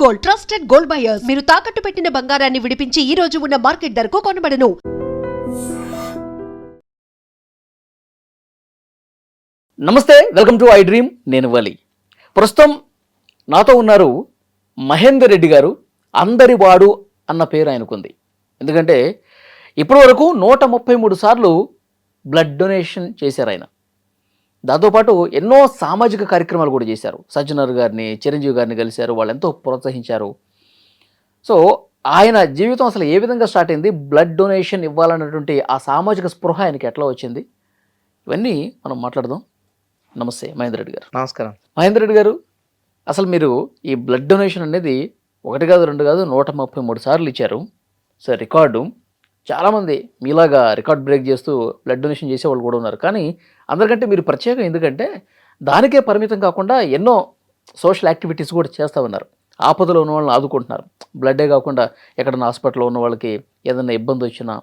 Gold, trusted gold buyers. మీరు తాకట్టు పెట్టిన బంగారాన్ని విడిపించి ఈ రోజు ఉన్న మార్కెట్ ధరకు కొనబడను. నమస్తే, వెల్కమ్ టు ఐ డ్రీమ్. నేను వలి. ప్రస్తుతం నాతో ఉన్నారు మహేందర్ రెడ్డి గారు. అందరి వాడు అన్న పేరు ఆయనకుంది. ఎందుకంటే ఇప్పటి వరకు 133 సార్లు బ్లడ్ డొనేషన్ చేశారు ఆయన. దాంతోపాటు ఎన్నో సామాజిక కార్యక్రమాలు కూడా చేశారు. సజ్జనర్ గారిని, చిరంజీవి గారిని కలిశారు. వాళ్ళు ఎంతో ప్రోత్సహించారు. సో ఆయన జీవితం అసలు ఏ విధంగా స్టార్ట్ అయింది, బ్లడ్ డొనేషన్ ఇవ్వాలన్నటువంటి ఆ సామాజిక స్పృహ ఆయనకి ఎట్లా వచ్చింది, ఇవన్నీ మనం మాట్లాడదాం. నమస్తే మహేందర్ రెడ్డి గారు. నమస్కారం. మహేందర్ రెడ్డి గారు, అసలు మీరు ఈ బ్లడ్ డొనేషన్ అనేది 1 కాదు 2 కాదు 133 సార్లు ఇచ్చారు. So record. చాలామంది మీలాగా రికార్డ్ బ్రేక్ చేస్తూ బ్లడ్ డొనేషన్ చేసేవాళ్ళు కూడా ఉన్నారు. కానీ అందరికంటే మీరు ప్రత్యేకం, ఎందుకంటే దానికే పరిమితం కాకుండా ఎన్నో సోషల్ యాక్టివిటీస్ కూడా చేస్తూ ఉన్నారు. ఆపదలో ఉన్న వాళ్ళని ఆదుకుంటున్నారు. బ్లడ్డే కాకుండా ఎక్కడన్నా హాస్పిటల్లో ఉన్న వాళ్ళకి ఏదైనా ఇబ్బంది వచ్చినా,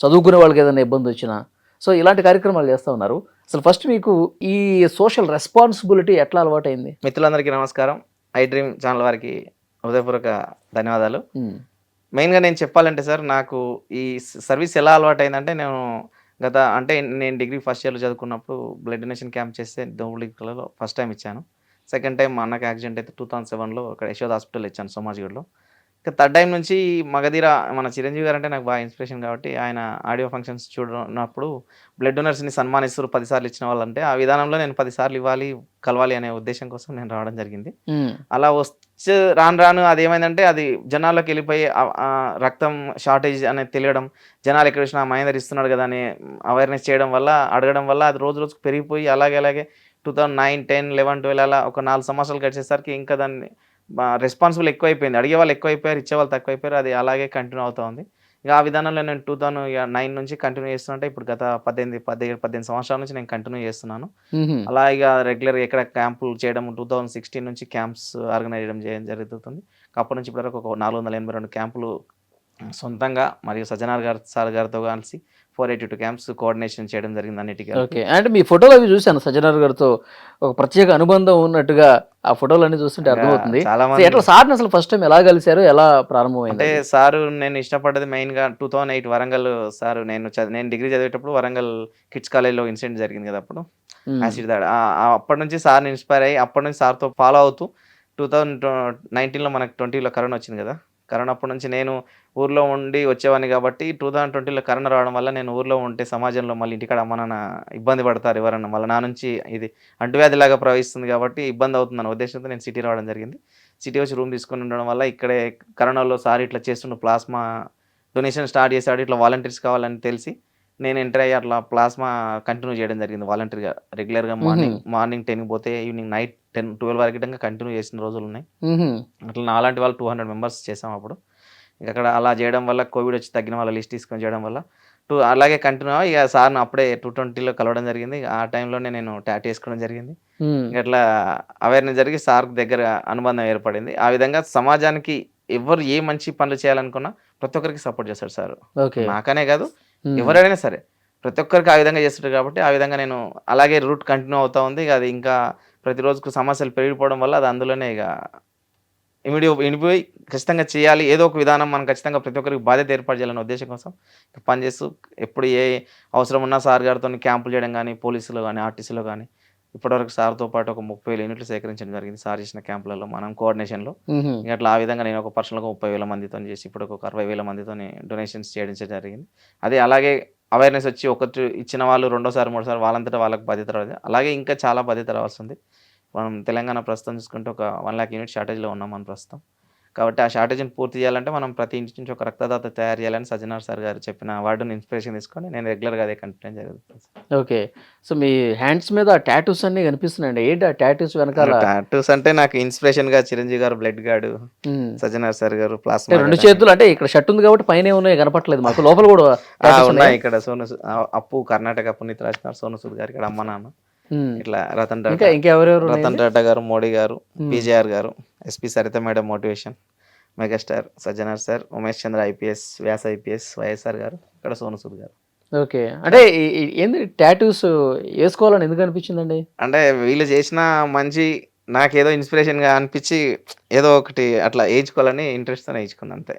చదువుకునే వాళ్ళకి ఏదైనా ఇబ్బంది వచ్చినా, సో ఇలాంటి కార్యక్రమాలు చేస్తూ ఉన్నారు. అసలు ఫస్ట్ మీకు ఈ సోషల్ రెస్పాన్సిబిలిటీ ఎట్లా అలవాటైంది? మిత్రులందరికీ నమస్కారం. ఐ డ్రీమ్ ఛానల్ వారికి హృదయపూర్వక ధన్యవాదాలు. మెయిన్గా నేను చెప్పాలంటే సార్, నాకు ఈ సర్వీస్ ఎలా అలవాటైందంటే, నేను డిగ్రీ ఫస్ట్ ఇయర్లో చదువుకున్నప్పుడు బ్లడ్ డొనేషన్ క్యాంప్ చేస్తే దోబులికలలో ఫస్ట్ టైం ఇచ్చాను. సెకండ్ టైం మా అన్నకి యాక్సిడెంట్ అయితే 2007లో ఇక్కడ యశోద హాస్పిటల్ ఇచ్చాను సోమాజిగూడలో. ఇక థర్డ్ టైం నుంచి మగధీర మన చిరంజీవి గారు అంటే నాకు బాగా ఇన్స్పిరేషన్ కాబట్టి ఆయన ఆడియో ఫంక్షన్స్ చూడనప్పుడు బ్లడ్ డొనర్స్ని సన్మానిస్తారు 10 సార్లు ఇచ్చిన వాళ్ళంటే, ఆ విధానంలో నేను 10 సార్లు ఇవ్వాలి, కలవాలి అనే ఉద్దేశం కోసం నేను రావడం జరిగింది. అలా వచ్చి రాను అదేమైందంటే, అది జనాల్లోకి వెళ్ళిపోయి రక్తం షార్టేజ్ అనేది తెలియడం, జనాలు ఎక్కడ వచ్చినా మహేందర్ ఇస్తున్నాడు కదా అని అవేర్నెస్ చేయడం వల్ల, అడగడం వల్ల అది రోజు రోజుకు పెరిగిపోయి అలాగే 2009, 10, 11, 12 అలా ఒక 4 సంవత్సరాలు గడిచేసరికి ఇంకా దాన్ని రెస్పాన్సిబుల్ ఎక్కువైపోయింది. అడిగేవాళ్ళు ఎక్కువైపోయారు, ఇచ్చేవాళ్ళు తక్కువైపోయారు. అది అలాగే కంటిన్యూ అవుతూ ఉంది. ఇక ఆ విధానంలో నేను 2009 నుంచి కంటిన్యూ చేస్తుంటే ఇప్పుడు గత 18 సంవత్సరాల నుంచి నేను కంటిన్యూ చేస్తున్నాను. అలా ఇక రెగ్యులర్గా ఎక్కడ క్యాంపులు చేయడం, 2016 నుంచి క్యాంప్స్ ఆర్గనైజ్ చేయడం జరుగుతుంది. అప్పటి నుంచి ఇప్పటివరకు ఒక 482 క్యాంపులు సొంతంగా మరియు సజ్జనార్ సార్ గారితో కలిసి 482 క్యాంప్స్ కోఆర్డినేషన్ చేయడం జరిగింది అన్నిటికీ. ఓకే, అంటే మీ ఫోటోలు అవి చూశాను, సజ్జనార్ గారితో ఒక ప్రత్యేక అనుబంధం ఉన్నట్టుగా ఆ ఫోటోలు అన్ని చూస్తుంటే అర్థమవుతుంది. చాలా మంది ఎట్లా సార్ని అసలు ఫస్ట్ టైం ఎలా కలిశారు, ఎలా ప్రారంభమైంది? అంటే సారు నేను ఇష్టపడ్డది మెయిన్గా 2008 వరంగల్ సారు. నేను డిగ్రీ చదివేటప్పుడు వరంగల్ కిడ్స్ కాలేజ్లో ఇన్సిడెంట్ జరిగింది కదా, అప్పుడు యాసిడ్ దాడి. అప్పటి నుంచి సార్ని ఇన్స్పైర్ అయ్యి అప్పటి నుంచి సార్తో ఫాలో అవుతూ 2019లో మనకు 20లో కరోనా వచ్చింది కదా. కరోనా అప్పటి నుంచి నేను ఊర్లో ఉండి వచ్చేవాడిని కాబట్టి 2020లో కరోనా రావడం వల్ల నేను ఊర్లో ఉంటే సమాజంలో మళ్ళీ ఇంటికాడ అమ్మ నాన్న ఇబ్బంది పడతారు ఎవరన్నా, మళ్ళీ నా నుంచి ఇది అంటువ్యాధిలాగా ప్రవహిస్తుంది కాబట్టి ఇబ్బంది అవుతుందన్న ఉద్దేశంతో నేను సిటీ రావడం జరిగింది. సిటీ వచ్చి రూమ్ తీసుకొని ఉండడం వల్ల ఇక్కడే కరోనాలో సార్ ఇట్లా చేస్తుండే ప్లాస్మా డొనేషన్ స్టార్ట్ చేశాడు, ఇట్లా వాలంటీర్స్ కావాలని తెలిసి నేను ఎంటర్ అయ్యి అట్లా ప్లాస్మా కంటిన్యూ చేయడం జరిగింది వాలంటీర్గా. రెగ్యులర్గా మార్నింగ్ 10కి పోతే ఈవినింగ్ నైట్ 12 వరకు కంటిన్యూ చేసిన రోజులు ఉన్నాయి. అట్లా నాలాంటి వాళ్ళు 200 మెంబర్స్ చేసాం అప్పుడు. అక్కడ అలా చేయడం వల్ల కోవిడ్ వచ్చి తగ్గిన వాళ్ళ లిస్ట్ తీసుకొని చేయడం వల్ల అలాగే కంటిన్యూ ఇక సార్ని అప్పుడే 2020లో కలవడం జరిగింది. ఆ టైంలోనే నేను టాటూ వేసుకోవడం జరిగింది. ఇట్లా అవేర్నెస్ జరిగి సార్ దగ్గర అనుబంధం ఏర్పడింది. ఆ విధంగా సమాజానికి ఎవరు ఏ మంచి పనులు చేయాలనుకున్నా ప్రతి ఒక్కరికి సపోర్ట్ చేస్తాడు సార్. నాకనే కాదు, ఎవరైనా సరే ప్రతి ఒక్కరికి ఆ విధంగా చేస్తుంటారు కాబట్టి ఆ విధంగా నేను అలాగే రూట్ కంటిన్యూ అవుతూ ఉంది. ఇక అది ఇంకా ప్రతిరోజుకు సమస్యలు పెరిగిపోవడం వల్ల అది అందులోనే ఇక ఇమిడిపోయి ఖచ్చితంగా చేయాలి, ఏదో ఒక విధానం మనం ఖచ్చితంగా ప్రతి ఒక్కరికి బాధ్యత ఏర్పాటు చేయాలనే ఉద్దేశం కోసం పనిచేస్తూ ఎప్పుడు ఏ అవసరం ఉన్నా సార్ గారితో క్యాంపులు చేయడం కానీ, పోలీసులు కానీ, ఆర్టీసీలో కానీ ఇప్పటివరకు సార్తో పాటు ఒక 30,000 యూనిట్లు సేకరించడం జరిగింది సార్ చేసిన క్యాంపులలో మనం కోఆర్డినేషన్లో. అట్లా ఆ విధంగా నేను ఒక పర్సనల్గా 30,000 మందితో చేసి ఇప్పుడు ఒక 60,000 మందితో డొనేషన్స్ చేయడం జరిగింది. అదే అలాగే అవేర్నెస్ వచ్చి ఒకటి ఇచ్చిన వాళ్ళు రెండోసారి మూడోసారి వాళ్ళంతటా వాళ్ళకి బాధ్యత రావాలి. అలాగే ఇంకా చాలా బాధ్యత రావాల్సింది. మనం తెలంగాణ ప్రస్తుతం చూసుకుంటే ఒక 1 lakh యూనిట్ షార్టేజ్లో ఉన్నాం మనం ప్రస్తుతం. కాబట్టి ఆ షార్టేజ్ని పూర్తి చేయాలంటే మనం ప్రతి ఇంటి నుంచి ఒక రక్తదాత తయారు చేయాలని సజ్జనార్ సార్ గారు చెప్పిన వార్డుని ఇన్స్పిరేషన్ తీసుకొని నేను రెగ్యులర్గా అదే కంటిన్యూ జరుగుతుంది. ఓకే, సో మీ హ్యాండ్స్ మీద టాటూస్ అన్ని కనిపిస్తున్నాయండి. ఏంటి ఆ టాటూస్ వెనకాల? టాటూస్ అంటే నాకు ఇన్స్పిరేషన్గా చిరంజీవి గారు బ్లడ్ గార్డు, సజ్జనార్ సార్ గారు ప్లాస్మా. 2 చేతులు అంటే ఇక్కడ షర్ట్ ఉంది కాబట్టి పైన ఉన్నాయి కనపట్లేదు మాకు, లోపల కూడా ఉన్నాయి. ఇక్కడ అప్పు కర్ణాటక పునీత్ రాజ్కుమార్, సోను సూద్ గారు ఇక్కడ అమ్మ నాన్న, ఇట్లా రతన్ టాటా గారు, మోడీ గారు, పీజేఆర్ గారు, SP Saritha madam motivation, megastar Sajjanar sir, Umesh Chandra IPS, Vyas IPS, YSR గారు, ఇక్కడ సోను సూద్ గారు. ఓకే, అంటే ఏంది టాటూస్ వేసుకోవాలని ఎందుకు అనిపించిందండి? అంటే వీళ్ళు చేసిన మంచి నాకేదో ఇన్స్పిరేషన్గా అనిపించి ఏదో ఒకటి అట్లా వేయించుకోవాలని ఇంట్రెస్ట్తో వేయించుకున్నాను అంతే.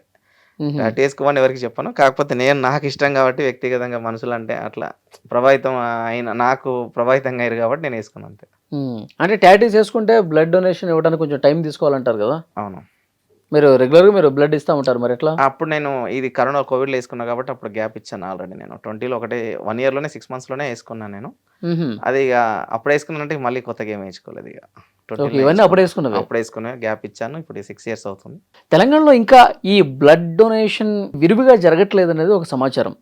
వేసుకోమని ఎవరికి చెప్పను. కాకపోతే నేను నాకు ఇష్టం కాబట్టి వ్యక్తిగతంగా మనుషులు అంటే అట్లా ప్రభావితం నాకు ప్రభావితంగా అయ్యారు కాబట్టి నేను వేసుకున్నాను అంతే. అంటే టాటూస్ వేసుకుంటే బ్లడ్ డొనేషన్ ఇవ్వడానికి కొంచెం టైం తీసుకోవాలంటారు కదా? అవును. మీరు రెగ్యులర్గా మీరు బ్లడ్ ఇస్తూ ఉంటారు మరి ఎట్లా? అప్పుడు నేను ఇది కరోనా కోవిడ్లో వేసుకున్నా కాబట్టి అప్పుడు గ్యాప్ ఇచ్చాను ఆల్రెడీ. నేను 20లో 1 ఇయర్లోనే 6 మంత్స్లోనే వేసుకున్నాను నేను. అది ఇక అప్పుడు వేసుకున్నానంటే మళ్ళీ కొత్తగా ఏం వేసుకోలేదు. ఇక ఇవన్నీ అప్పుడు వేసుకున్నవి. అప్పుడు వేసుకున్నా గ్యాప్ ఇచ్చాను. ఇప్పుడు 6 ఇయర్స్ అవుతుంది. తెలంగాణలో ఇంకా ఈ బ్లడ్ డొనేషన్ విరివిగా జరగట్లేదు అనేది ఒక సమాచారం.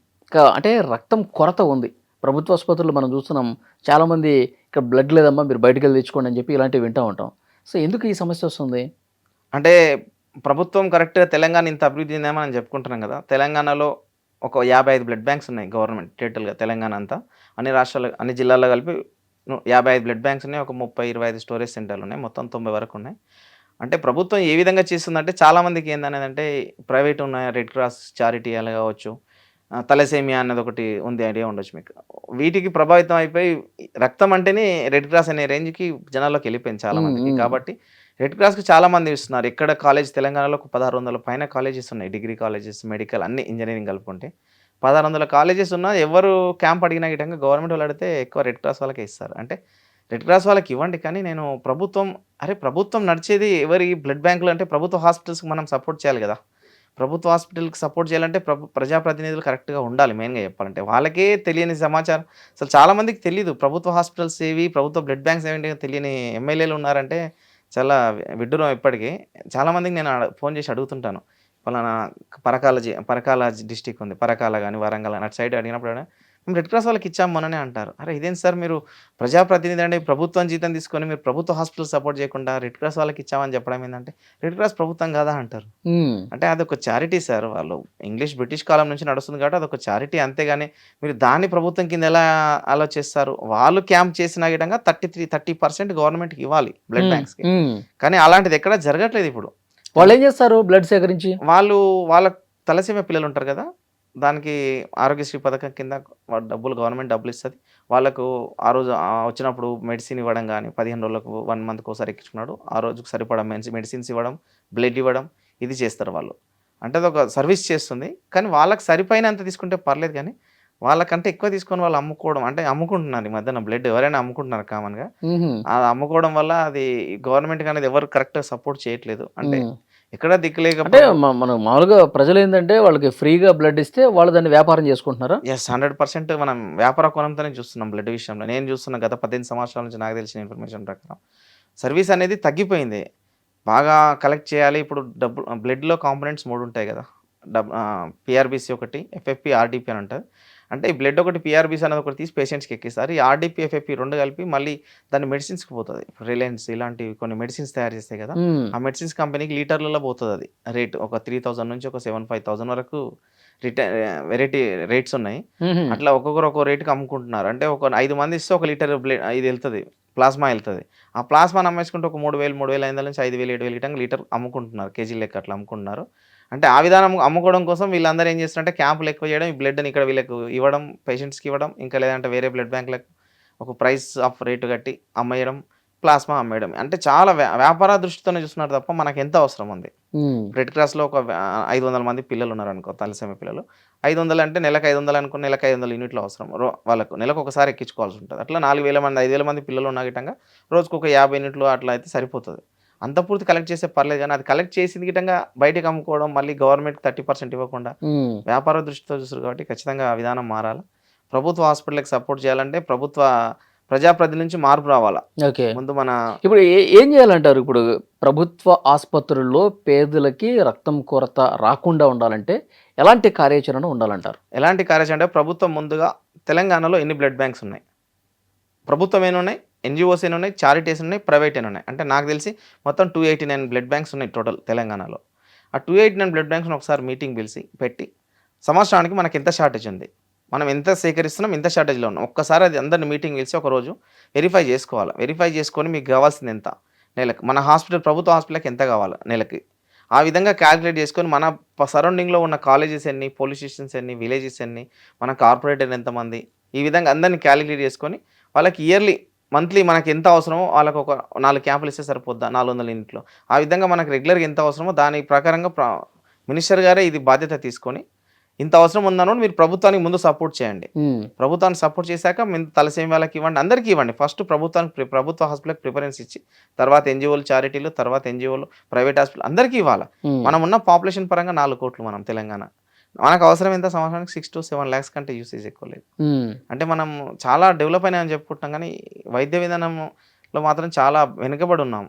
అంటే రక్తం కొరత ఉంది. ప్రభుత్వ ఆసుపత్రులు మనం చూస్తున్నాం, చాలామంది ఇక్కడ బ్లడ్ లేదమ్మా మీరు బయటకు వెళ్ళి తెచ్చుకోండి అని చెప్పి ఇలాంటివి వింటూ ఉంటాం. సో ఎందుకు ఈ సమస్య వస్తుంది? అంటే ప్రభుత్వం కరెక్ట్గా తెలంగాణ ఇంత అభివృద్ధి చెందామని మనం చెప్పుకుంటున్నాం కదా. తెలంగాణలో ఒక 55 బ్లడ్ బ్యాంక్స్ ఉన్నాయి గవర్నమెంట్ టోటల్గా తెలంగాణ అంతా. అన్ని రాష్ట్రాలు అన్ని జిల్లాల్లో కలిపి 55 బ్లడ్ బ్యాంక్స్ ఉన్నాయి. ఒక 30-25 స్టోరేజ్ సెంటర్లు ఉన్నాయి. మొత్తం 90 వరకు ఉన్నాయి. అంటే ప్రభుత్వం ఏ విధంగా చేస్తుందంటే చాలామందికి ఏందనేదంటే ప్రైవేట్ ఉన్న రెడ్ క్రాస్ చారిటీ అలా కావచ్చు, తలసేమియా అనేది ఒకటి ఉంది, ఐడియా ఉండొచ్చు మీకు. వీటికి ప్రభావితం అయిపోయి రక్తం అంటేనే రెడ్ క్రాస్ అనే రేంజ్కి జనాల్లోకి వెళ్ళిపోయింది చాలామందికి. కాబట్టి రెడ్ క్రాస్కి చాలామంది ఇస్తున్నారు. ఎక్కడ కాలేజ్ తెలంగాణలో 1600 పైన కాలేజెస్ ఉన్నాయి. డిగ్రీ కాలేజెస్, మెడికల్ అన్ని ఇంజనీరింగ్ కలుపుకుంటే 1600 కాలేజెస్ ఉన్నా ఎవరు క్యాంప్ అడిగినా గిట్టంగా గవర్నమెంట్ వాళ్ళు అడిగితే ఎక్కువ రెడ్ క్రాస్ వాళ్ళకే ఇస్తారు. అంటే రెడ్ క్రాస్ వాళ్ళకి ఇవ్వండి, కానీ నేను ప్రభుత్వం నడిచేది ఎవరి బ్లడ్ బ్యాంకులు అంటే ప్రభుత్వ హాస్పిటల్స్కి మనం సపోర్ట్ చేయాలి కదా. ప్రభుత్వ హాస్పిటల్కి సపోర్ట్ చేయాలంటే ప్రజాప్రతినిధులు కరెక్ట్గా ఉండాలి. మెయిన్గా చెప్పాలంటే వాళ్ళకే తెలియని సమాచారం అసలు చాలామందికి తెలియదు. ప్రభుత్వ హాస్పిటల్స్ ఏవి, ప్రభుత్వ బ్లడ్ బ్యాంక్స్ ఏమిటి తెలియని ఎమ్మెల్యేలు ఉన్నారంటే చాలా విడ్డూరం. ఇప్పటికీ చాలామందికి నేను ఫోన్ చేసి అడుగుతుంటాను, పలానా పరకాల డిస్టిక్ ఉంది, పరకాల కానీ వరంగల్ అటు సైడ్ అడిగినప్పుడు మేము రెడ్ క్రాస్ వాళ్ళకి ఇచ్చాము మననే అంటారు. అరే ఇదేం సార్, మీరు ప్రజాప్రతినిధి అంటే ప్రభుత్వం జీతం తీసుకొని మీరు ప్రభుత్వ హాస్పిటల్ సపోర్ట్ చేయకుండా రెడ్ క్రాస్ వాళ్ళకి ఇచ్చామని చెప్పడం ఏంటంటే రెడ్ క్రాస్ ప్రభుత్వం కాదా అంటారు. అంటే అదొక చారిటీ సార్. వాళ్ళు బ్రిటిష్ కాలం నుంచి నడుస్తుంది కాబట్టి అదొక చారిటీ, అంతేగాని మీరు దాన్ని ప్రభుత్వం కింద ఎలా ఆలోచిస్తారు? వాళ్ళు క్యాంప్ చేసిన విధంగా 30% గవర్నమెంట్కి ఇవ్వాలి బ్లడ్ బ్యాంక్స్కి, కానీ అలాంటిది ఎక్కడ జరగట్లేదు. ఇప్పుడు వాళ్ళు ఏం చేస్తారు? బ్లడ్ సేకరించి వాళ్ళ తలసీమ పిల్లలు ఉంటారు కదా, దానికి ఆరోగ్యశ్రీ పథకం కింద గవర్నమెంట్ డబ్బులు ఇస్తుంది. వాళ్ళకు ఆ రోజు వచ్చినప్పుడు మెడిసిన్ ఇవ్వడం కానీ 15 రోజులకు 1 మంత్కి ఒకసారి ఎక్కించుకున్నాడు, ఆ రోజుకు సరిపడా మెడిసిన్స్ ఇవ్వడం, బ్లడ్ ఇవ్వడం, ఇది చేస్తారు వాళ్ళు. అంటే అదొక సర్వీస్ చేస్తుంది. కానీ వాళ్ళకి సరిపోయినంత తీసుకుంటే పర్లేదు, కానీ వాళ్ళకంటే ఎక్కువ తీసుకొని వాళ్ళు అమ్ముకోవడం, అంటే అమ్ముకుంటున్నారు ఈ మధ్యన బ్లడ్ ఎవరైనా అమ్ముకుంటున్నారు కామన్గా. అది అమ్ముకోవడం వల్ల అది గవర్నమెంట్ అనేది ఎవరు కరెక్ట్గా సపోర్ట్ చేయట్లేదు. అంటే ఎక్కడ దిక్కులేకపోతే మనం మామూలుగా ప్రజలు ఏంటంటే వాళ్ళకి ఫ్రీగా బ్లడ్ ఇస్తే వాళ్ళు దాన్ని వ్యాపారం చేసుకుంటున్నారా? 100% మనం వ్యాపార కోణంతోనే చూస్తున్నాం బ్లడ్ విషయంలో. నేను చూస్తున్న గత 18 సంవత్సరాల నుంచి నాకు తెలిసిన ఇన్ఫర్మేషన్ ప్రకారం సర్వీస్ అనేది తగ్గిపోయింది. బాగా కలెక్ట్ చేయాలి. ఇప్పుడు బ్లడ్లో కాంపోనెంట్స్ 3 ఉంటాయి కదా, పిఆర్బిసి ఒకటి, ఎఫ్ఎఫ్పి, ఆర్డిపి అని ఉంటుంది. అంటే ఈ బ్లడ్ ఒకటి పిఆర్బిసి అనేది ఒకటి తీసి పేషెంట్స్కి ఎక్కిస్తారు. ఈ ఆర్డిపి, ఎఫ్ఎఫ్పి 2 కలిపి మళ్ళీ దాన్ని మెడిసిన్స్కి పోతుంది. రిలయన్స్ ఇలాంటివి కొన్ని మెడిసిన్స్ తయారు చేస్తాయి కదా, ఆ మెడిసిన్స్ కంపెనీకి లీటర్లలో పోతుంది. అది రేట్ ఒక 3000 నుంచి ఒక 7,500 వరకు వెరైటీ రేట్స్ ఉన్నాయి. అట్లా ఒక్కొక్కరు ఒక్కో రేటుకి అమ్ముకుంటున్నారు. అంటే ఒక 5 మంది ఇస్తే 1 లీటర్ బ్లడ్ ఇది వెళ్తుంది, ప్లాస్మా వెళ్తుంది. ఆ ప్లాస్మాని అమ్మేసుకుంటే ఒక 3,500 నుంచి 5,000, 7,000 లీటర్ అమ్ముకుంటున్నారు, కేజీ లెక్క అట్లా అమ్ముకుంటున్నారు. అంటే ఆ విధానం అమ్ముకోవడం కోసం వీళ్ళందరూ ఏం చేస్తారంటే క్యాంపులు ఎక్కువ చేయడం, ఈ బ్లడ్ని ఇక్కడ వీళ్ళకు ఇవ్వడం, పేషెంట్స్కి ఇవ్వడం, ఇంకా లేదంటే వేరే బ్లడ్ బ్యాంకులకు ఒక ప్రైస్ ఆఫ్ రేటు కట్టి అమ్మేయడం, ప్లాస్మా అమ్మేయడం. అంటే చాలా వ్యాపార దృష్టితోనే చూస్తున్నారు తప్ప మనకు ఎంత అవసరం ఉంది. రెడ్ క్రాస్లో ఒక 500 మంది పిల్లలు ఉన్నారు అనుకో, తలసేమి పిల్లలు. 500 అంటే నెలకు 500 అనుకుని నెలకు 500 యూనిట్లు అవసరం వాళ్ళకు. నెలకు ఒకసారి ఎక్కించుకోవాల్సి ఉంటుంది. అట్లా 4,000 మంది 5,000 మంది పిల్లలు ఉన్న గిట్టంగా రోజుకు ఒక 50 యూనిట్లు అట్లా అయితే సరిపోతుంది. అంత పూర్తి కలెక్ట్ చేస్తే పర్లేదు, కానీ అది కలెక్ట్ చేసింది గిట్టంగా బయటకు అమ్ముకోవడం, మళ్ళీ గవర్నమెంట్కి 30% ఇవ్వకుండా వ్యాపార దృష్టితో చూస్తారు. కాబట్టి ఖచ్చితంగా ఆ విధానం మారాలి. ప్రభుత్వ హాస్పిటల్కి సపోర్ట్ చేయాలంటే ప్రజాప్రతినిధి నుంచి మార్పు రావాలా. ఓకే, ముందు ఇప్పుడు ఏం చేయాలంటారు? ఇప్పుడు ప్రభుత్వ ఆసుపత్రుల్లో పేదలకి రక్తం కొరత రాకుండా ఉండాలంటే ఎలాంటి కార్యాచరణ ఉండాలంటారు? ఎలాంటి కార్యాచరణ అంటే ప్రభుత్వం ముందుగా తెలంగాణలో ఎన్ని బ్లడ్ బ్యాంక్స్ ఉన్నాయి, ప్రభుత్వం ఏమున్నాయి, ఎన్జిఓస్ ఏమి ఉన్నాయి, చారిటీస్ ఉన్నాయి, ప్రైవేట్ ఏమి ఉన్నాయి అంటే నాకు తెలిసి మొత్తం 289 బ్లడ్ బ్యాంక్స్ ఉన్నాయి టోటల్ తెలంగాణలో. ఆ 289 బ్లడ్ బ్యాంక్స్ని ఒకసారి మీటింగ్ పెట్టి సంవత్సరానికి మనకి ఎంత షార్టేజ్ ఉంది, మనం ఎంత సేకరిస్తున్నాం, ఎంత షార్టేజ్లో ఉన్నాం, ఒక్కసారి అది అందరిని మీటింగ్ పిలిచి ఒకరోజు వెరిఫై చేసుకోవాలి. వెరిఫై చేసుకొని మీకు కావాల్సింది ఎంత నెలకు, మన ప్రభుత్వ హాస్పిటల్కి ఎంత కావాలి నెలకి, ఆ విధంగా క్యాలిక్యులేట్ చేసుకొని మన సరౌండింగ్లో ఉన్న కాలేజెస్ ఎన్ని, పోలీస్ స్టేషన్స్ ఎన్ని, విలేజెస్ ఎన్ని, మన కార్పొరేటర్ ఎంతమంది, ఈ విధంగా అందరినీ క్యాలిక్యులేట్ చేసుకొని వాళ్ళకి ఇయర్లీ మంత్లీ మనకి ఎంత అవసరమో వాళ్ళకి ఒక 4 క్యాంపులు ఇస్తే సరిపోద్దా 400 యూనిట్లు. ఆ విధంగా మనకు రెగ్యులర్‌గా ఎంత అవసరమో దాని ప్రకారంగా మినిస్టర్ గారే ఇది బాధ్యత తీసుకొని ఇంత అవసరం ఉందన్నప్పుడు మీరు ప్రభుత్వానికి ముందు సపోర్ట్ చేయండి. ప్రభుత్వాన్ని సపోర్ట్ చేశాక తలసేమియాలకు ఇవ్వండి, అందరికీ ఇవ్వండి. ఫస్ట్ ప్రభుత్వానికి ప్రభుత్వ హాస్పిటల్‌కి ప్రిఫరెన్స్ ఇచ్చి తర్వాత ఎన్‌జీఓలు, చారిటీలు, తర్వాత ఎన్‌జీఓలు, ప్రైవేట్ హాస్పిటల్ అందరికీ ఇవ్వాలా. మనం ఉన్న పాపులేషన్ పరంగా 4 కోట్లు మనం తెలంగాణ. మనకు అవసరం ఎంత సంవత్సరానికి 6-7 lakhs కంటే యూసేజ్ ఎక్కువ లేదు. అంటే మనం చాలా డెవలప్ అయినామని చెప్పుకుంటాం కానీ వైద్య విధానంలో మాత్రం చాలా వెనుకబడి ఉన్నాం.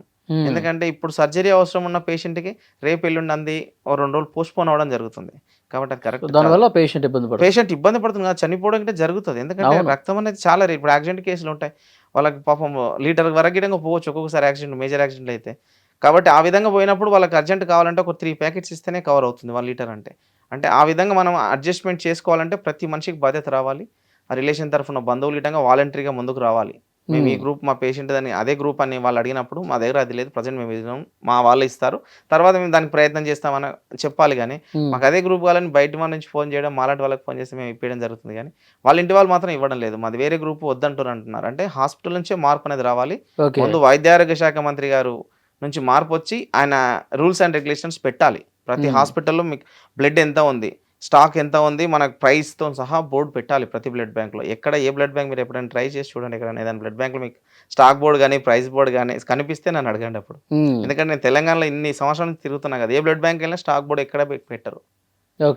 ఎందుకంటే ఇప్పుడు సర్జరీ అవసరం ఉన్న పేషెంట్‌కి రేపు ఎల్లుండి అంది ఓ 2 రోజులు పోస్ట్‌పోన్ అవ్వడం జరుగుతుంది. కాబట్టి అది కరెక్ట్. దానివల్ల పేషెంట్ ఇబ్బంది పడుతుంది కదా, చనిపోవడం అంటే జరుగుతుంది. ఎందుకంటే రక్తం అనేది చాలా ఇప్పుడు యాక్సిడెంట్ కేసులు ఉంటాయి. వాళ్ళకి పాపం లీటర్ వరకు గిడంగా పోవచ్చు ఒక్కొక్కసారి యాక్సిడెంట్, మేజర్ యాక్సిడెంట్లు అయితే. కాబట్టి ఆ విధంగా పోయినప్పుడు వాళ్ళకి అర్జెంట్ కావాలంటే ఒక 3 ప్యాకెట్స్ ఇస్తేనే కవర్ అవుతుంది 1 లీటర్ అంటే. అంటే ఆ విధంగా మనం అడ్జస్ట్‌మెంట్ చేసుకోవాలంటే ప్రతి మనిషికి బాధ్యత రావాలి. ఆ రిలేషన్ తరఫున బంధువులు గిట్టంగా వాలంటరీగా ముందుకు రావాలి. మేము ఈ గ్రూప్ మా పేషెంట్ అని అదే గ్రూప్ అని వాళ్ళు అడిగినప్పుడు మా దగ్గర అది లేదు, ప్రజెంట్ మేము ఇద్దాం, మా వాళ్ళు ఇస్తారు, తర్వాత మేము దానికి ప్రయత్నం చేస్తామని చెప్పాలి. కానీ మాకు అదే గ్రూప్ కావాలని బయట వాళ్ళ నుంచి ఫోన్ చేయడం, మాలాంటి వాళ్ళకి ఫోన్ చేస్తే మేము ఇప్పించడం జరుగుతుంది. కానీ వాళ్ళ ఇంటి వాళ్ళు మాత్రం ఇవ్వడం లేదు. మాది వేరే గ్రూప్ వద్దంటారు అంటున్నారు. అంటే హాస్పిటల్ నుంచే మార్పు అనేది రావాలి. ముందు వైద్య ఆరోగ్య శాఖ మంత్రి గారు నుంచి మార్పు వచ్చి ఆయన రూల్స్ అండ్ రెగ్యులేషన్స్ పెట్టాలి. ప్రతి హాస్పిటల్లో మీకు బ్లడ్ ఎంత ఉంది, స్టాక్ ఎంత ఉంది, మనకు ప్రైస్తో సహా బోర్డు పెట్టాలి ప్రతి బ్లడ్ బ్యాంక్లో. ఎక్కడ ఏ బ్లడ్ బ్యాంక్ మీరు ఎప్పుడైనా ట్రై చేసి చూడండి, ఎక్కడైనా ఏదైనా బ్లడ్ బ్యాంక్లో మీకు స్టాక్ బోర్డు కానీ ప్రైస్ బోర్డు కానీ కనిపిస్తే నన్ను అడగండి అప్పుడు. ఎందుకంటే నేను తెలంగాణలో ఇన్ని సంవత్సరాల నుంచి తిరుగుతున్నా కదా, ఏ బ్లడ్ బ్యాంక్ వెళ్ళినా స్టాక్ బోర్డు ఎక్కడ పెట్టరు.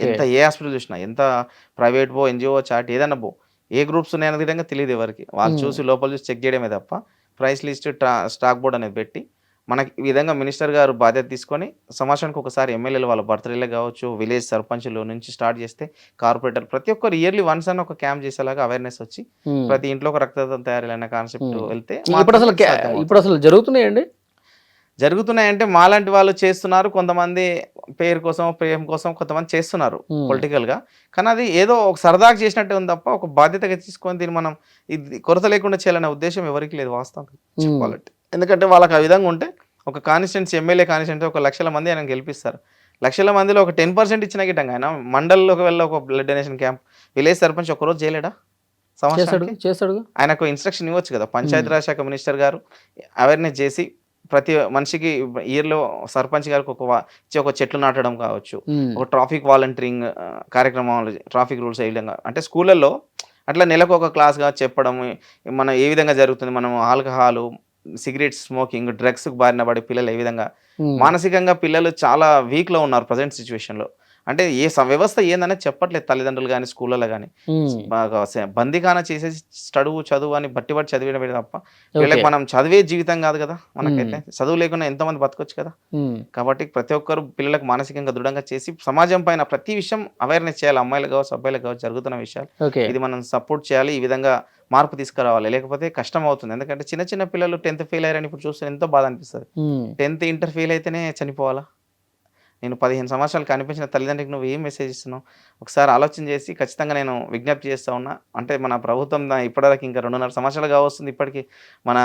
ఎంత ఏ హాస్పిటల్ చూసినా, ఎంత ప్రైవేట్ బో, ఎన్జిఓ, చాట్ ఏదన్నా బో, ఏ గ్రూప్స్ ఉన్నాయన్న విధంగా తెలియదు ఎవరికి. వాళ్ళు చూసి లోపల చూసి చెక్ చేయడమే తప్ప ప్రైస్ లిస్ట్, స్టాక్ బోర్డు అనేది పెట్టి మనకి ఈ విధంగా మినిస్టర్ గారు బాధ్యత తీసుకొని సంవత్సరానికి ఒకసారి ఎమ్మెల్యేలు వాళ్ళ బర్త్డేలే కావచ్చు, విలేజ్ సర్పంచ్లు నుంచి స్టార్ట్ చేస్తే కార్పొరేటర్ ప్రతి ఒక్కరు ఇయర్లీ వన్స్ అని ఒక క్యాంప్ చేసేలాగా అవేర్నెస్ వచ్చి ప్రతి ఇంట్లో ఒక రక్తదాతం తయారైన కాన్సెప్ట్ వెళ్తే ఇప్పుడు అసలు జరుగుతున్నాయండి. జరుగుతున్నాయంటే మాలాంటి వాళ్ళు చేస్తున్నారు, కొంతమంది పేరు కోసం ప్రేమ కోసం కొంతమంది చేస్తున్నారు పొలిటికల్గా. కానీ అది ఏదో ఒక సరదాగా చేసినట్టే ఉంది తప్ప ఒక బాధ్యతగా తీసుకొని దీన్ని మనం ఇది కొరత లేకుండా చేయాలనే ఉద్దేశం ఎవరికి లేదు వాస్తవం చెప్పాలంటే. ఎందుకంటే వాళ్ళకి ఆ విధంగా ఉంటే ఒక కాన్స్టిట్యున్సీ ఎమ్మెల్యే కాన్స్టిట్యున్సీ 1,00,000 మంది ఆయన గెలిపిస్తారు. 1,00,000 మందిలో ఒక 10% ఇచ్చిన గిట్టంగా ఆయన మండలిలోకి వెళ్ళి ఒక blood donation camp village sarpanch ఒకరోజు చేయలేడా? చేస్తాడు. ఆయనకు ఇన్స్ట్రక్షన్ ఇవ్వచ్చు కదా. పంచాయతీరాజ్ శాఖ మినిస్టర్ గారు అవేర్నెస్ చేసి ప్రతి మనిషికి ఇయర్లో సర్పంచ్ గారికి ఒక చెట్లు నాటడం కావచ్చు, ఒక ట్రాఫిక్ వాలంటీరింగ్ కార్యక్రమాలు, ట్రాఫిక్ రూల్స్ ఏ విధంగా అంటే స్కూళ్ళల్లో అట్లా నెలకు ఒక క్లాస్గా చెప్పడం, మనం ఏ విధంగా జరుగుతుంది, మనం ఆల్కహాలు, సిగరెట్ స్మోకింగ్, డ్రగ్స్కి బారిన పడే పిల్లలు ఏ విధంగా మానసికంగా పిల్లలు చాలా వీక్లో ఉన్నారు ప్రజెంట్ సిచ్యువేషన్లో. అంటే ఏ వ్యవస్థ ఏందనేది చెప్పట్లేదు తల్లిదండ్రులు కానీ స్కూళ్ళలో కానీ. బాగా బందీఖానా చేసేసి చదువు అని బట్టి చదివేయడం తప్ప వీళ్ళకి మనం చదివే జీవితం కాదు కదా. మనకైతే చదువు లేకుండా ఎంతోమంది బతకొచ్చు కదా. కాబట్టి ప్రతి ఒక్కరు పిల్లలకు మానసికంగా దృఢంగా చేసి సమాజం పైన ప్రతి విషయం అవేర్నెస్ చేయాలి. అమ్మాయిలు కావచ్చు, అబ్బాయిలు కావచ్చు, జరుగుతున్న విషయాలు ఇది మనం సపోర్ట్ చేయాలి. ఈ విధంగా మార్పు తీసుకురావాలి, లేకపోతే కష్టం అవుతుంది. ఎందుకంటే చిన్న చిన్న పిల్లలు 10th ఫెయిల్ అయ్యారని ఇప్పుడు చూస్తే ఎంతో బాధ అనిపిస్తుంది. 10th ఇంటర్ ఫెయిల్ అయితేనే చనిపోవాలా? నేను 15 సంవత్సరాలు కనిపించిన తల్లిదండ్రికి నువ్వు ఏం మెసేజ్ ఇస్తున్నావు? ఒకసారి ఆలోచన చేసి ఖచ్చితంగా నేను విజ్ఞప్తి చేస్తూ ఉన్నా. అంటే మన ప్రభుత్వం ఇప్పటివరకు ఇంకా 2.5 సంవత్సరాలుగా వస్తుంది, ఇప్పటికీ మన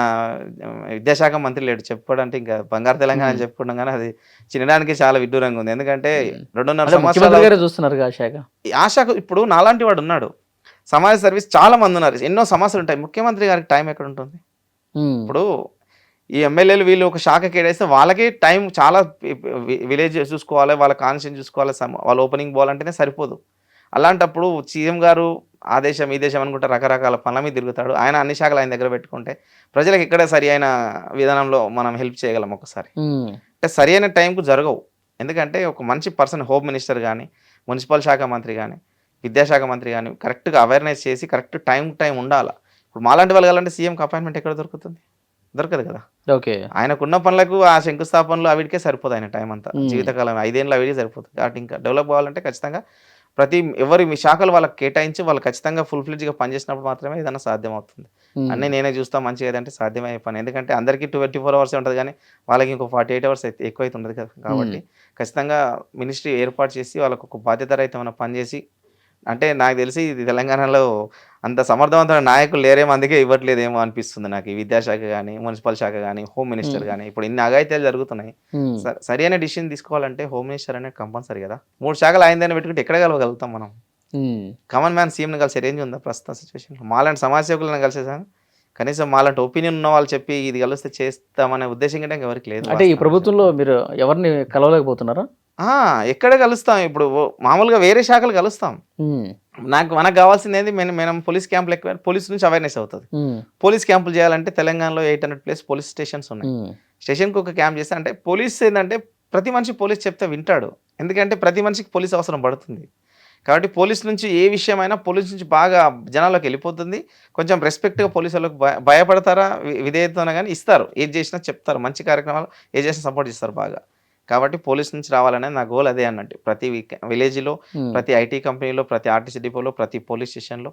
విద్యాశాఖ మంత్రి లేడు చెప్పుకోవడానికి. ఇంకా బంగారు తెలంగాణ చెప్పుకుంటాం కానీ అది చిన్నడానికి చాలా విడ్డూరంగా ఉంది. ఎందుకంటే 2.5 సంవత్సరాలు చూస్తున్నారు ఆ శాఖ. ఇప్పుడు నాలాంటి వాడు ఉన్నాడు, సమాజ సర్వీస్ చాలా మంది ఉన్నారు, ఎన్నో సమస్యలు ఉంటాయి. ముఖ్యమంత్రి గారికి టైం ఎక్కడ ఉంటుంది? ఇప్పుడు ఈ ఎమ్మెల్యేలు వీళ్ళు ఒక శాఖ కేడేస్తే వాళ్ళకి టైం చాలా, విలేజ్ చూసుకోవాలి, వాళ్ళ కాన్స్టిట్యూషన్ చూసుకోవాలి, వాళ్ళ ఓపెనింగ్ పోవాలంటేనే సరిపోదు. అలాంటప్పుడు సీఎం గారు ఆ దేశం ఈ దేశం అనుకుంటే రకరకాల పనుల మీద తిరుగుతాడు. ఆయన అన్ని శాఖలు ఆయన దగ్గర పెట్టుకుంటే ప్రజలకు ఎక్కడ సరి అయిన విధానంలో మనం హెల్ప్ చేయగలం ఒకసారి. అంటే సరి అయిన టైంకు జరగవు. ఎందుకంటే ఒక మంచి పర్సన్, హోమ్ మినిస్టర్ కానీ, మున్సిపల్ శాఖ మంత్రి కానీ, విద్యాశాఖ మంత్రి కానీ కరెక్ట్గా అవేర్నెస్ చేసి కరెక్ట్ టైం ఉండాలి. ఇప్పుడు మాలాంటి వాళ్ళు కావాలంటే సీఎంకి అపాయింట్మెంట్ ఎక్కడ దొరుకుతుంది? దొరకదు కదా. ఆయనకున్న పనులకు ఆ శంకుస్థాపనలు అవిటికే సరిపోదు ఆయన టైం అంతా. జీవితకాలం 5 ఏళ్ళు అవిటికే సరిపోతుంది. కాబట్టి ఇంకా డెవలప్ కావాలంటే ఖచ్చితంగా ఎవరి మీ శాఖలు వాళ్ళకి కేటాయించి వాళ్ళు ఖచ్చితంగా ఫుల్ఫ్లెడ్జ్గా పనిచేసినప్పుడు మాత్రమే ఏదైనా సాధ్యం అవుతుంది. అన్నీ నేనే చూస్తాను మంచిగా ఏదంటే సాధ్యమయ్యే పని. ఎందుకంటే అందరికీ 24 hours ఉంటుంది కానీ వాళ్ళకి ఇంకో 48 hours అయితే ఎక్కువ అయితే ఉండదు కదా. కాబట్టి ఖచ్చితంగా మినిస్ట్రీ ఏర్పాటు చేసి వాళ్ళకు ఒక బాధ్యతారహితమైన పనిచేసి, అంటే నాకు తెలిసి ఇది తెలంగాణలో అంత సమర్థవంతమైన నాయకులు లేరేమో, అందుకే ఇవ్వట్లేదేమో అనిపిస్తుంది నాకు. ఈ విద్యాశాఖ కానీ, మున్సిపల్ శాఖ కానీ, హోమ్ మినిస్టర్ కానీ ఇప్పుడు ఇన్ని అఘాయిత్యాలు జరుగుతున్నాయి. సరైన డిసిషన్ తీసుకోవాలంటే హోమ్ మినిస్టర్ అనేది కంపల్సరీ కదా. 3 శాఖలు ఆయనదైనా పెట్టుకుంటే ఎక్కడ కలవగలుగుతాం మనం? కామన్ మ్యాన్ సీఎంని కలిసే రేంజ్ ఉందా ప్రస్తుతం సిచ్యువేషన్లో? మాలాంటి సమాజ సేవకులను కలిసేసాను కనీసం మాలాంటి ఒపీనియన్ ఉన్న వాళ్ళు చెప్పి ఇది కలిస్తే చేస్తామనే ఉద్దేశం కంటే ఎవరికి లేదు. అంటే ఈ ప్రభుత్వంలో మీరు ఎవరిని కలవలేకపోతున్నారా? ఎక్కడ కలుస్తాం ఇప్పుడు మామూలుగా వేరే శాఖలు కలుస్తాం. మనకు కావాల్సింది ఏంది, మనం పోలీస్ క్యాంపులు ఎక్కువ, పోలీస్ నుంచి అవేర్నెస్ అవుతుంది. పోలీస్ క్యాంపులు చేయాలంటే తెలంగాణలో 800 ప్లస్ పోలీస్ స్టేషన్స్ ఉన్నాయి. స్టేషన్కి ఒక క్యాంప్ చేస్తే అంటే పోలీస్ ఏంటంటే ప్రతి మనిషి పోలీస్ చెప్తే వింటాడు. ఎందుకంటే ప్రతి మనిషికి పోలీస్ అవసరం పడుతుంది. కాబట్టి పోలీస్ నుంచి ఏ విషయమైనా పోలీస్ నుంచి బాగా జనాల్లోకి వెళ్ళిపోతుంది. కొంచెం రెస్పెక్ట్గా పోలీసు వాళ్ళకి భయపడతారా, విధేయతన కానీ ఇస్తారు. ఏది చేసినా చెప్తారు, మంచి కార్యక్రమాలు ఏది చేసినా సపోర్ట్ చేస్తారు బాగా. కాబట్టి పోలీస్ నుంచి రావాలనేది నా గోల్ అదే అన్నట్టు. ప్రతి విలేజ్లో, ప్రతి ఐటీ కంపెనీలో, ప్రతి ఆర్టీసీ డిపోలో, ప్రతి పోలీస్ స్టేషన్లో,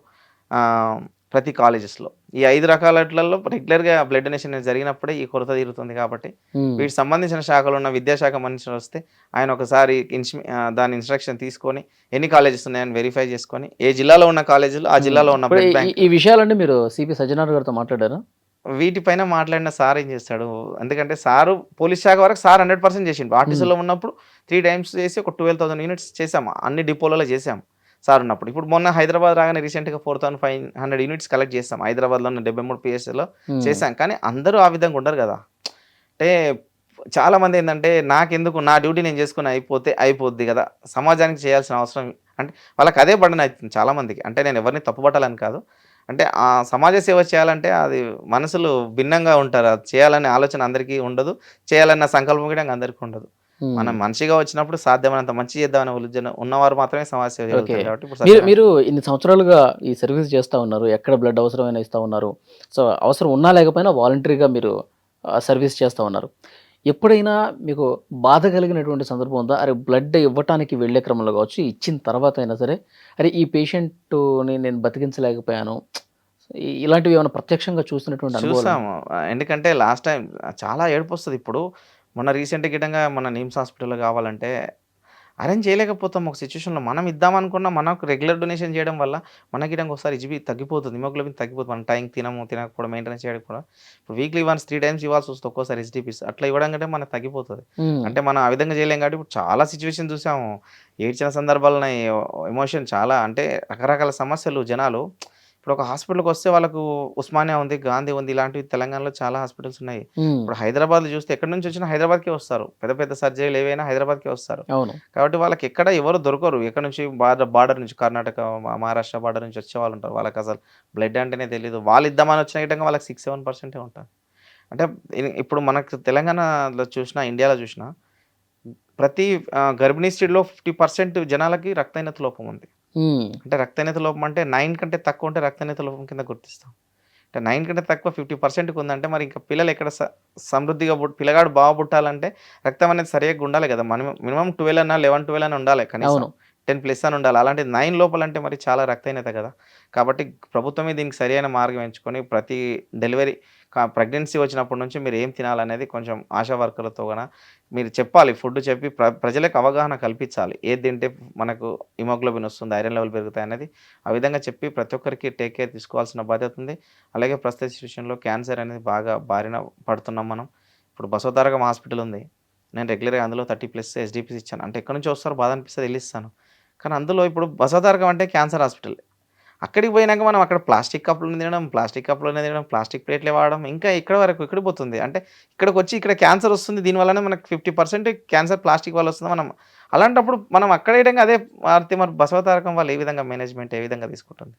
ప్రతి కాలేజెస్లో ఈ 5 రకాలలో రెగ్యులర్గా బ్లడ్ డొనేషన్ జరిగినప్పుడే ఈ కొరత తీరుతుంది. కాబట్టి వీటికి సంబంధించిన శాఖలు ఉన్న విద్యాశాఖ మనిషి వస్తే ఆయన ఒకసారి దాని ఇన్స్ట్రక్షన్ తీసుకొని ఎన్ని కాలేజెస్ ఉన్నాయని వెరిఫై చేసుకొని ఏ జిల్లాలో ఉన్న కాలేజీలు ఆ జిల్లాలో ఉన్న బ్లడ్ బ్యాంక్. ఈ విషయాలన్నీ మీరు సిపి సజ్జనార్ గారితో మాట్లాడారా? వీటిపైన మాట్లాడిన సార్ ఏం చేస్తాడు, ఎందుకంటే సారు పోలీస్ శాఖ వరకు సార్ 100% చేసిండు. ఆర్టీసీలో ఉన్నప్పుడు 3 times చేసి ఒక 12,000 యూనిట్స్ చేసాము, అన్ని డిపోలలో చేసాము సార్ ఉన్నప్పుడు. ఇప్పుడు మొన్న హైదరాబాద్ రాగానే రీసెంట్గా 4,500 యూనిట్స్ కలెక్ట్ చేస్తాం. హైదరాబాద్లో ఉన్న 73 PSలో చేసాం. కానీ అందరూ ఆ విధంగా ఉండరు కదా. అంటే చాలామంది ఏంటంటే నాకెందుకు, నా డ్యూటీ నేను చేసుకుని అయిపోద్ది కదా, సమాజానికి చేయాల్సిన అవసరం అంటే వాళ్ళకి అదే బర్డెన్ అవుతుంది చాలామందికి. అంటే నేను ఎవరిని తప్పుపట్టాలని కాదు, అంటే ఆ సమాజ సేవ చేయాలంటే అది మనసులు భిన్నంగా ఉంటారు. అది చేయాలనే ఆలోచన అందరికీ ఉండదు, చేయాలన్న సంకల్పం కూడా అందరికీ ఉండదు. మనం మనిషిగా వచ్చినప్పుడు సాధ్యమైనంత మంచి చేద్దామనే ఉద్దేశం ఉన్నవారు మాత్రమే సమాజ సేవ చేయగలుగుతారు. కాబట్టి మీరు ఇన్ని సంవత్సరాలుగా ఈ సర్వీస్ చేస్తూ ఉన్నారు, ఎక్కడ బ్లడ్ అవసరమైనా ఇస్తూ ఉన్నారు. సో అవసరం ఉన్నా లేకపోయినా వాలంటరీగా మీరు సర్వీస్ చేస్తూ ఉన్నారు. ఎప్పుడైనా మీకు బాధ కలిగినటువంటి సందర్భం ఉందా? అరే బ్లడ్ ఇవ్వటానికి వెళ్ళే క్రమంలో కావచ్చు, ఇచ్చిన తర్వాత అయినా సరే, అరే ఈ పేషెంట్ని నేను బతికించలేకపోయాను, ఇలాంటివి ఏమైనా ప్రత్యక్షంగా చూసినటువంటి అనుభవం? చూసాము. ఎందుకంటే లాస్ట్ టైం చాలా ఏడుపు వస్తుంది. ఇప్పుడు మొన్న రీసెంట్ గిటంగా మన నిమ్స్ హాస్పిటల్లో కావాలంటే అరేంజ్ చేయలేకపోతాం. ఒక సిచ్యువేషన్లో మనం ఇద్దామనుకున్నా మనకు రెగ్యులర్ డొనేషన్ చేయడం వల్ల మనకి ఒకసారి ఇజిబి తగ్గిపోతుంది, హిమోగ్లోబిన్ తగ్గిపోతుంది. మనం టైంకి తినకపోవడం, మెయింటెనెన్స్ చేయడం కూడా. ఇప్పుడు వీక్లీ వన్స్ 3 times ఇవ్వాల్సి వస్తుంది ఒక్కోసారి హెచ్డిపిస్. అట్లా ఇవ్వడం కంటే మనకు తగ్గిపోతుంది. అంటే మనం ఆ విధంగా చేయలేం. కాబట్టి ఇప్పుడు చాలా సిచ్యువేషన్ చూసాము, ఏడ్చిన సందర్భాలు ఉన్నాయి. ఎమోషన్ చాలా, అంటే రకరకాల సమస్యలు జనాలు. ఇప్పుడు ఒక హాస్పిటల్కి వస్తే వాళ్ళకు ఉస్మానియా ఉంది, గాంధీ ఉంది, ఇలాంటివి తెలంగాణలో చాలా హాస్పిటల్స్ ఉన్నాయి. ఇప్పుడు హైదరాబాద్ చూస్తే ఎక్కడి నుంచి వచ్చినా హైదరాబాద్కే వస్తారు. పెద్ద పెద్ద సర్జరీలు ఏవైనా హైదరాబాద్కే వస్తారు. కాబట్టి వాళ్ళకి ఎక్కడ ఎవరు దొరకరు. ఎక్కడ నుంచి బార్డర్ నుంచి కర్ణాటక, మహారాష్ట్ర బార్డర్ నుంచి వచ్చే వాళ్ళు ఉంటారు. వాళ్ళకి అసలు బ్లడ్ అంటేనే తెలియదు. వాళ్ళు ఇద్దామని వచ్చిన విధంగా వాళ్ళకి 6-7% ఉంటారు. అంటే ఇప్పుడు మనకు తెలంగాణలో చూసినా, ఇండియాలో చూసినా ప్రతి గర్భిణీ స్త్రీలో 50% జనాలకి రక్తహీనత లోపం ఉంది. అంటే రక్తహీనత లోపం అంటే 9 కంటే తక్కువ ఉంటే రక్తహీనత లోపం కింద గుర్తిస్తాం. అంటే 9 కంటే తక్కువ 50%కి ఉందంటే మరి ఇంకా పిల్లలు ఎక్కడ సమృద్ధిగా పిల్లగాడు బాగా పుట్టాలంటే రక్తం అనేది సరిగ్గా ఉండాలి కదా. మినిమం 12 అన్నా 11-12 అన్నా ఉండాలి, కనీసం 10+ అని ఉండాలి. అలాంటిది 9 లోపలంటే మరి చాలా రక్తహీనత కదా. కాబట్టి ప్రభుత్వమే దీనికి సరైన మార్గం ఎంచుకొని ప్రతి డెలివరీ ప్రెగ్నెన్సీ వచ్చినప్పటి నుంచి మీరు ఏం తినాలనేది కొంచెం ఆశా వర్కర్లతో కూడా మీరు చెప్పాలి. ఫుడ్ చెప్పి ప్రజలకు అవగాహన కల్పించాలి. ఏది తింటే మనకు హిమోగ్లోబిన్ వస్తుంది, ఐరన్ లెవెల్ పెరుగుతాయి అనేది ఆ విధంగా చెప్పి ప్రతి ఒక్కరికి టేక్ కేర్ తీసుకోవాల్సిన బాధ్యత ఉంది. అలాగే ప్రస్తుత సిచ్యువేషన్లో క్యాన్సర్ అనేది బాగా బారిన పడుతున్నాం మనం. ఇప్పుడు బసవతారకం హాస్పిటల్ ఉంది, నేను రెగ్యులర్గా అందులో 30+ హెచ్డిపిస్ ఇచ్చాను. అంటే ఎక్కడి నుంచి వస్తారో బాధ అనిపిస్తుంది, వెళ్ళిస్తాను. కానీ అందులో ఇప్పుడు బసవతారకం అంటే క్యాన్సర్ హాస్పిటల్. అక్కడికి పోయినాక మనం అక్కడ ప్లాస్టిక్ కప్పులు తినడం, ప్లాస్టిక్ ప్లేట్లే వాడడం, ఇంకా ఇక్కడ వరకు ఎక్కడికి పోతుంది. అంటే ఇక్కడికి వచ్చి ఇక్కడ క్యాన్సర్ వస్తుంది, దీనివల్లనే మనకు 50% క్యాన్సర్ ప్లాస్టిక్ వల్ల వస్తుంది. మనం అలాంటప్పుడు మనం అక్కడ వేయడంగా అదే వాడితే మరి బసవతారకం వాళ్ళు ఏ విధంగా మేనేజ్మెంట్ ఏ విధంగా తీసుకుంటుంది?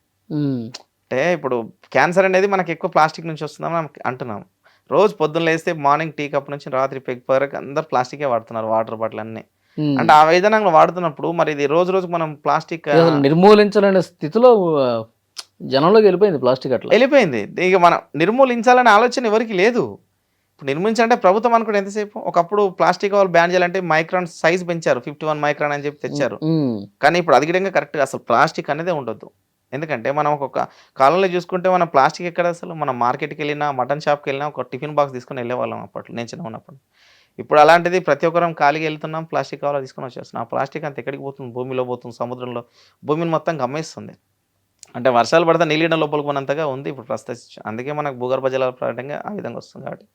అంటే ఇప్పుడు క్యాన్సర్ అనేది మనకి ఎక్కువ ప్లాస్టిక్ నుంచి వస్తుందని మనం అంటున్నాం. రోజు పొద్దున్న లేస్తే మార్నింగ్ టీ కప్ నుంచి రాత్రి పెగ్ వరకు అందరు ప్లాస్టికే వాడుతున్నారు, వాటర్ బాటిల్ అన్నీ. అంటే ఆ విధానంగా వాడుతున్నప్పుడు మరి ఇది రోజు రోజుకు మనం ప్లాస్టిక్ నిర్మూలించాలనే స్థితిలో జనంలోకి వెళ్ళిపోయింది, ప్లాస్టిక్ అట్లా వెళ్ళిపోయింది. ఇక మనం నిర్మూలించాలనే ఆలోచన ఎవరికి లేదు. ఇప్పుడు నిర్మించాలంటే ప్రభుత్వం అనుకుంటే ఎంతసేపు, ఒకప్పుడు ప్లాస్టిక్ వాళ్ళు బ్యాన్ చేయాలంటే మైక్రాన్ సైజ్ పెంచారు, 51 మైక్రాన్ అని చెప్పి తెచ్చారు. కానీ ఇప్పుడు అది విధంగా కరెక్ట్గా అసలు ప్లాస్టిక్ అనేదే ఉండొద్దు. ఎందుకంటే మనం ఒక కాలంలో చూసుకుంటే మనం ప్లాస్టిక్ ఎక్కడ, అసలు మనం మార్కెట్కి వెళ్ళినా, మటన్ షాప్కి వెళ్ళినా ఒక టిఫిన్ బాక్స్ తీసుకుని వెళ్ళేవాళ్ళం అప్పట్లో, నేను చిన్న ఉన్నప్పుడు. ఇప్పుడు అలాంటిది ప్రతి ఒక్కరం ఖాళీగా వెళ్తున్నాం, ప్లాస్టిక్ కవర్లో తీసుకొని వచ్చేస్తున్నాం. ఆ ప్లాస్టిక్ అంత ఎక్కడికి పోతుంది? భూమిలో పోతుంది, సముద్రంలో, భూమిని మొత్తం గమ్మేస్తుంది. అంటే వర్షాలు పడితే నీళ్ళ లోపలికి పోనంతగా ఉంది ఇప్పుడు ప్రస్తుత. అందుకే మనకు భూగర్భ జలాల పరంగా ఆ విధంగా వస్తుంది. కాబట్టి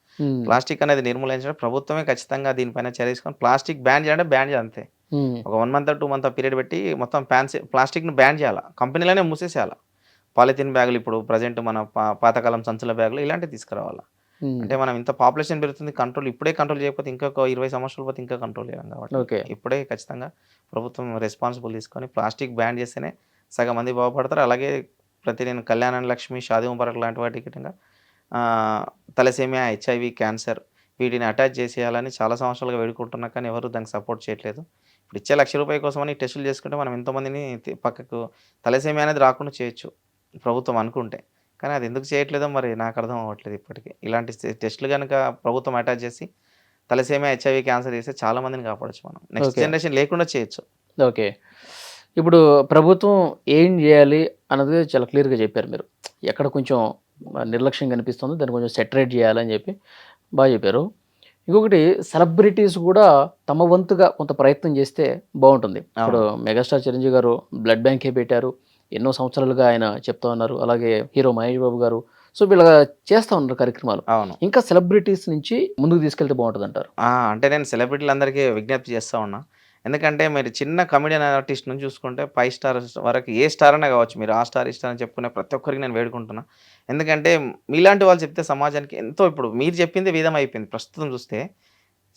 ప్లాస్టిక్ అనేది నిర్మూలించడం ప్రభుత్వమే ఖచ్చితంగా దీనిపైన చర్య తీసుకొని ప్లాస్టిక్ బ్యాన్ చేయాలంటే బ్యాన్ చేయాలి అంతే. ఒక 1 month 2 month పీరియడ్ పెట్టి మొత్తం ప్లాస్టిక్ను బ్యాన్ చేయాలి, కంపెనీలనే మూసేసేయాలి. పాలిథిన్ బ్యాగులు ఇప్పుడు ప్రజెంట్ మన పాతకాలం సంచుల బ్యాగులు ఇలాంటివి తీసుకురావాలా. అంటే మనం ఇంత పాపులేషన్ పెరుగుతుంది, ఇప్పుడే కంట్రోల్ చేయకపోతే ఇంకొక 20 సంవత్సరాల పోతే ఇంకా కంట్రోల్ చేయలేం కాబట్టి ఓకే. ఇప్పుడే ఖచ్చితంగా ప్రభుత్వం రెస్పాన్సిబుల్ తీసుకొని ప్లాస్టిక్ బ్యాన్ చేస్తేనే సగం మంది బాగుపడతారు. అలాగే నేను కళ్యాణ లక్ష్మి, షాదీ ముబారక్ లాంటి వాటికి గిట్టంగా తలసేమియా, హెచ్ఐవి, క్యాన్సర్ వీటిని అటాచ్ చేసేయాలని చాలా సంవత్సరాలుగా వేడుకుంటున్నా కానీ ఎవరు దానికి సపోర్ట్ చేయట్లేదు. ఇప్పుడు ఇచ్చే ₹1,00,000 కోసమని టెస్టులు చేసుకుంటే మనం ఎంతోమందిని పక్కకు తలసేమియా అనేది రాకుండా చేయొచ్చు ప్రభుత్వం అనుకుంటే. కానీ అది ఎందుకు చేయట్లేదో మరి నాకు అర్థం అవ్వట్లేదు ఇప్పటికి. ఇలాంటి టెస్టులు గనుక ప్రభుత్వం అటాచ్ చేసి తలసేమియా, హెచ్ఐవి, క్యాన్సర్ చేస్తే చాలా మందిని కాపాడొచ్చు మనం. Next okay. జనరేషన్ లేకుండా చేయొచ్చు. ఓకే. ఇప్పుడు ప్రభుత్వం ఏం జేయాలి అన్నది చాలా క్లియర్‌గా చెప్పారు మీరు. ఎక్కడ కొంచెం నిర్లక్ష్యం కనిపిస్తుందో దాన్ని కొంచెం సెటరేట్ జేయాలని జెప్పి బా జెప్పారు. ఇంకొకటి సెలబ్రిటీస్ గూడా తమ వంతుగా కొంత ప్రయత్నం జేస్తే బావుంటుంది. ఇప్పుడు అవును. మెగాస్టార్ చిరంజీవి గారు బ్లడ్ బ్యాంకే పెట్టారు. ఎన్నో సంవత్సరాలుగా ఆయన చెప్తా ఉన్నారు. అలాగే హీరో మహేష్ బాబు గారు. సో, వీళ్ళ చేస్తా ఉన్నారు కార్యక్రమాలు. అవును. ఇంకా సెలబ్రిటీస్ నుంచి ముందుకు తీసుకెళ్తే బావుంటదంటారు. అంటే నేను సెలబ్రిటీలందరికీ విజ్ఞప్తి చేస్తా ఉన్నా. ఎందుకంటే మీరు చిన్న కమెడియన్ ఆర్టిస్ట్ నుంచి చూసుకుంటే 5 స్టార్స్ వరకు ఏ స్టార్ అన్నా కావచ్చు. మీరు ఆ స్టార్, ఈ స్టార్ అని చెప్పుకునే ప్రతి ఒక్కరికి నేను వేడుకుంటున్నా. ఎందుకంటే మీలాంటి వాళ్ళు చెప్తే సమాజానికి ఎంతో ఇప్పుడు మీరు చెప్పింది వేదం అయిపోయింది. ప్రస్తుతం చూస్తే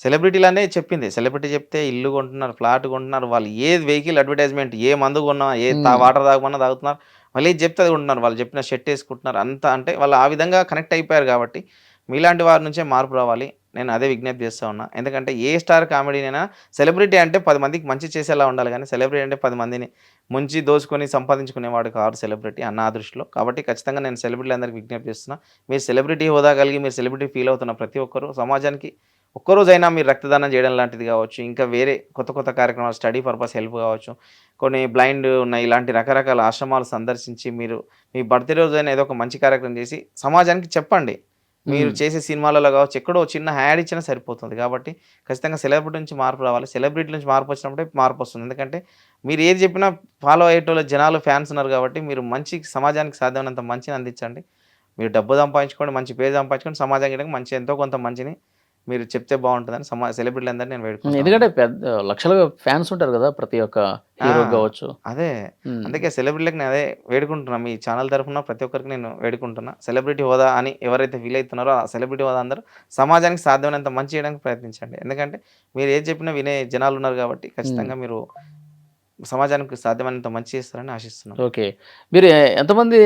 సెలబ్రిటీలనే చెప్పింది. సెలబ్రిటీ చెప్తే ఇల్లు కొంటున్నారు, ఫ్లాట్ కొంటున్నారు. వాళ్ళు ఏ వెహికల్ అడ్వర్టైజ్‌మెంట్ ఏ మందు కొన్నా, హ్మ్. వాటర్ తాగమన్నా తాగుతున్నారు. వాళ్ళు ఏది చెప్తే అది కొంటున్నారు. వాళ్ళు చెప్పిన షర్ట్ ఏసుకుంటున్నారు. అంతా అంటే వాళ్ళు ఆ విధంగా కనెక్ట్ అయిపోయారు కాబట్టి మీలాంటి వారి నుంచే మార్పు రావాలి. నేను అదే విజ్ఞప్తి చేస్తా ఉన్నా. ఎందుకంటే ఏ స్టార్ కామెడీనైనా సెలబ్రిటీ అంటే 10 మందికి మంచి చేసేలా ఉండాలి గానీ, సెలబ్రిటీ అంటే 10 మందిని ముంచి దోచుకొని సంపాదించుకునేవాడు కాదు సెలబ్రిటీ నా దృష్టిలో. కాబట్టి ఖచ్చితంగా నేను సెలబ్రిటీలందరికీ విజ్ఞప్తి చేస్తున్నా. మీరు సెలబ్రిటీ హోదా కలిగి మీరు సెలబ్రిటీ ఫీల్ అవుతున్న ప్రతి ఒక్కరు సమాజానికి ఒక్కరోజైనా మీరు రక్తదానం చేయడం లాంటిది కావచ్చు, ఇంకా వేరే కొత్త కొత్త కార్యక్రమాలు స్టడీ పర్పస్ హెల్ప్ కావచ్చు. కొన్ని బ్లైండ్ ఉన్న ఇలాంటి రకరకాల ఆశ్రమాలు సందర్శించి మీరు మీ బర్త్‌డే రోజైనా ఏదో ఒక మంచి కార్యక్రమం చేసి సమాజానికి చెప్పండి. మీరు హ్మ్. చేసే సినిమాలలో కావచ్చు, ఎక్కడో చిన్న యాడ్ ఇచ్చినా సరిపోతుంది. కాబట్టి ఖచ్చితంగా సెలబ్రిటీ నుంచి మార్పు రావాలి. సెలబ్రిటీ నుంచి మార్పు వచ్చినప్పుడే మార్పొస్తుంది. ఎందుకంటే మీరు ఏది చెప్పినా ఫాలో అయ్యేటోళ్ళు జనాలు, ఫ్యాన్స్ ఉన్నారు కాబట్టి మీరు మంచి సమాజానికి సాధ్యమైనంత మంచిని అందించండి. మీరు డబ్బు సంపాదించుకోండి, మంచి పేరు సంపాదించుకోండి, సమాజానికి మంచి ఎంతో కొంత మంచిని మీరు చెప్తే బావుంటదని సెలబ్రిటీలందరిని నేను వేడుకుంటా ఎందుకంటే ఉన్నాను. పెద్ద లక్షలుగా ఫ్యాన్స్ ఉంటారు గదా! ప్రతి ఒక్క ఆ! హీరోకి గావచ్చు. అదే. హ్మ్. అందుకే సెలబ్రిటీలకి నేను అదే వేడుకుంటున్నా. మీ ఛానల్ తరఫున ప్రతి ఒక్కరికి నేను వేడుకుంటున్నా. సెలబ్రిటీ హోదా అని ఎవరైతే ఫీల్ అయితున్నారో ఆ సెలబ్రిటీ హోదా అందరూ సమాజానికి సాధ్యమైనంత మంచి చేయడానికి ప్రయత్నించండి. ఎందుకంటే మీరు ఏది చెప్పినా వినే జనాలున్నారు కాబట్టి హ్మ్. ఖచ్చితంగా మీరు సమాజానికి సాధ్యమైనంత మంచి చేస్తారని ఆశిస్తున్నాను. ఓకే. మీరు ఎంతమంది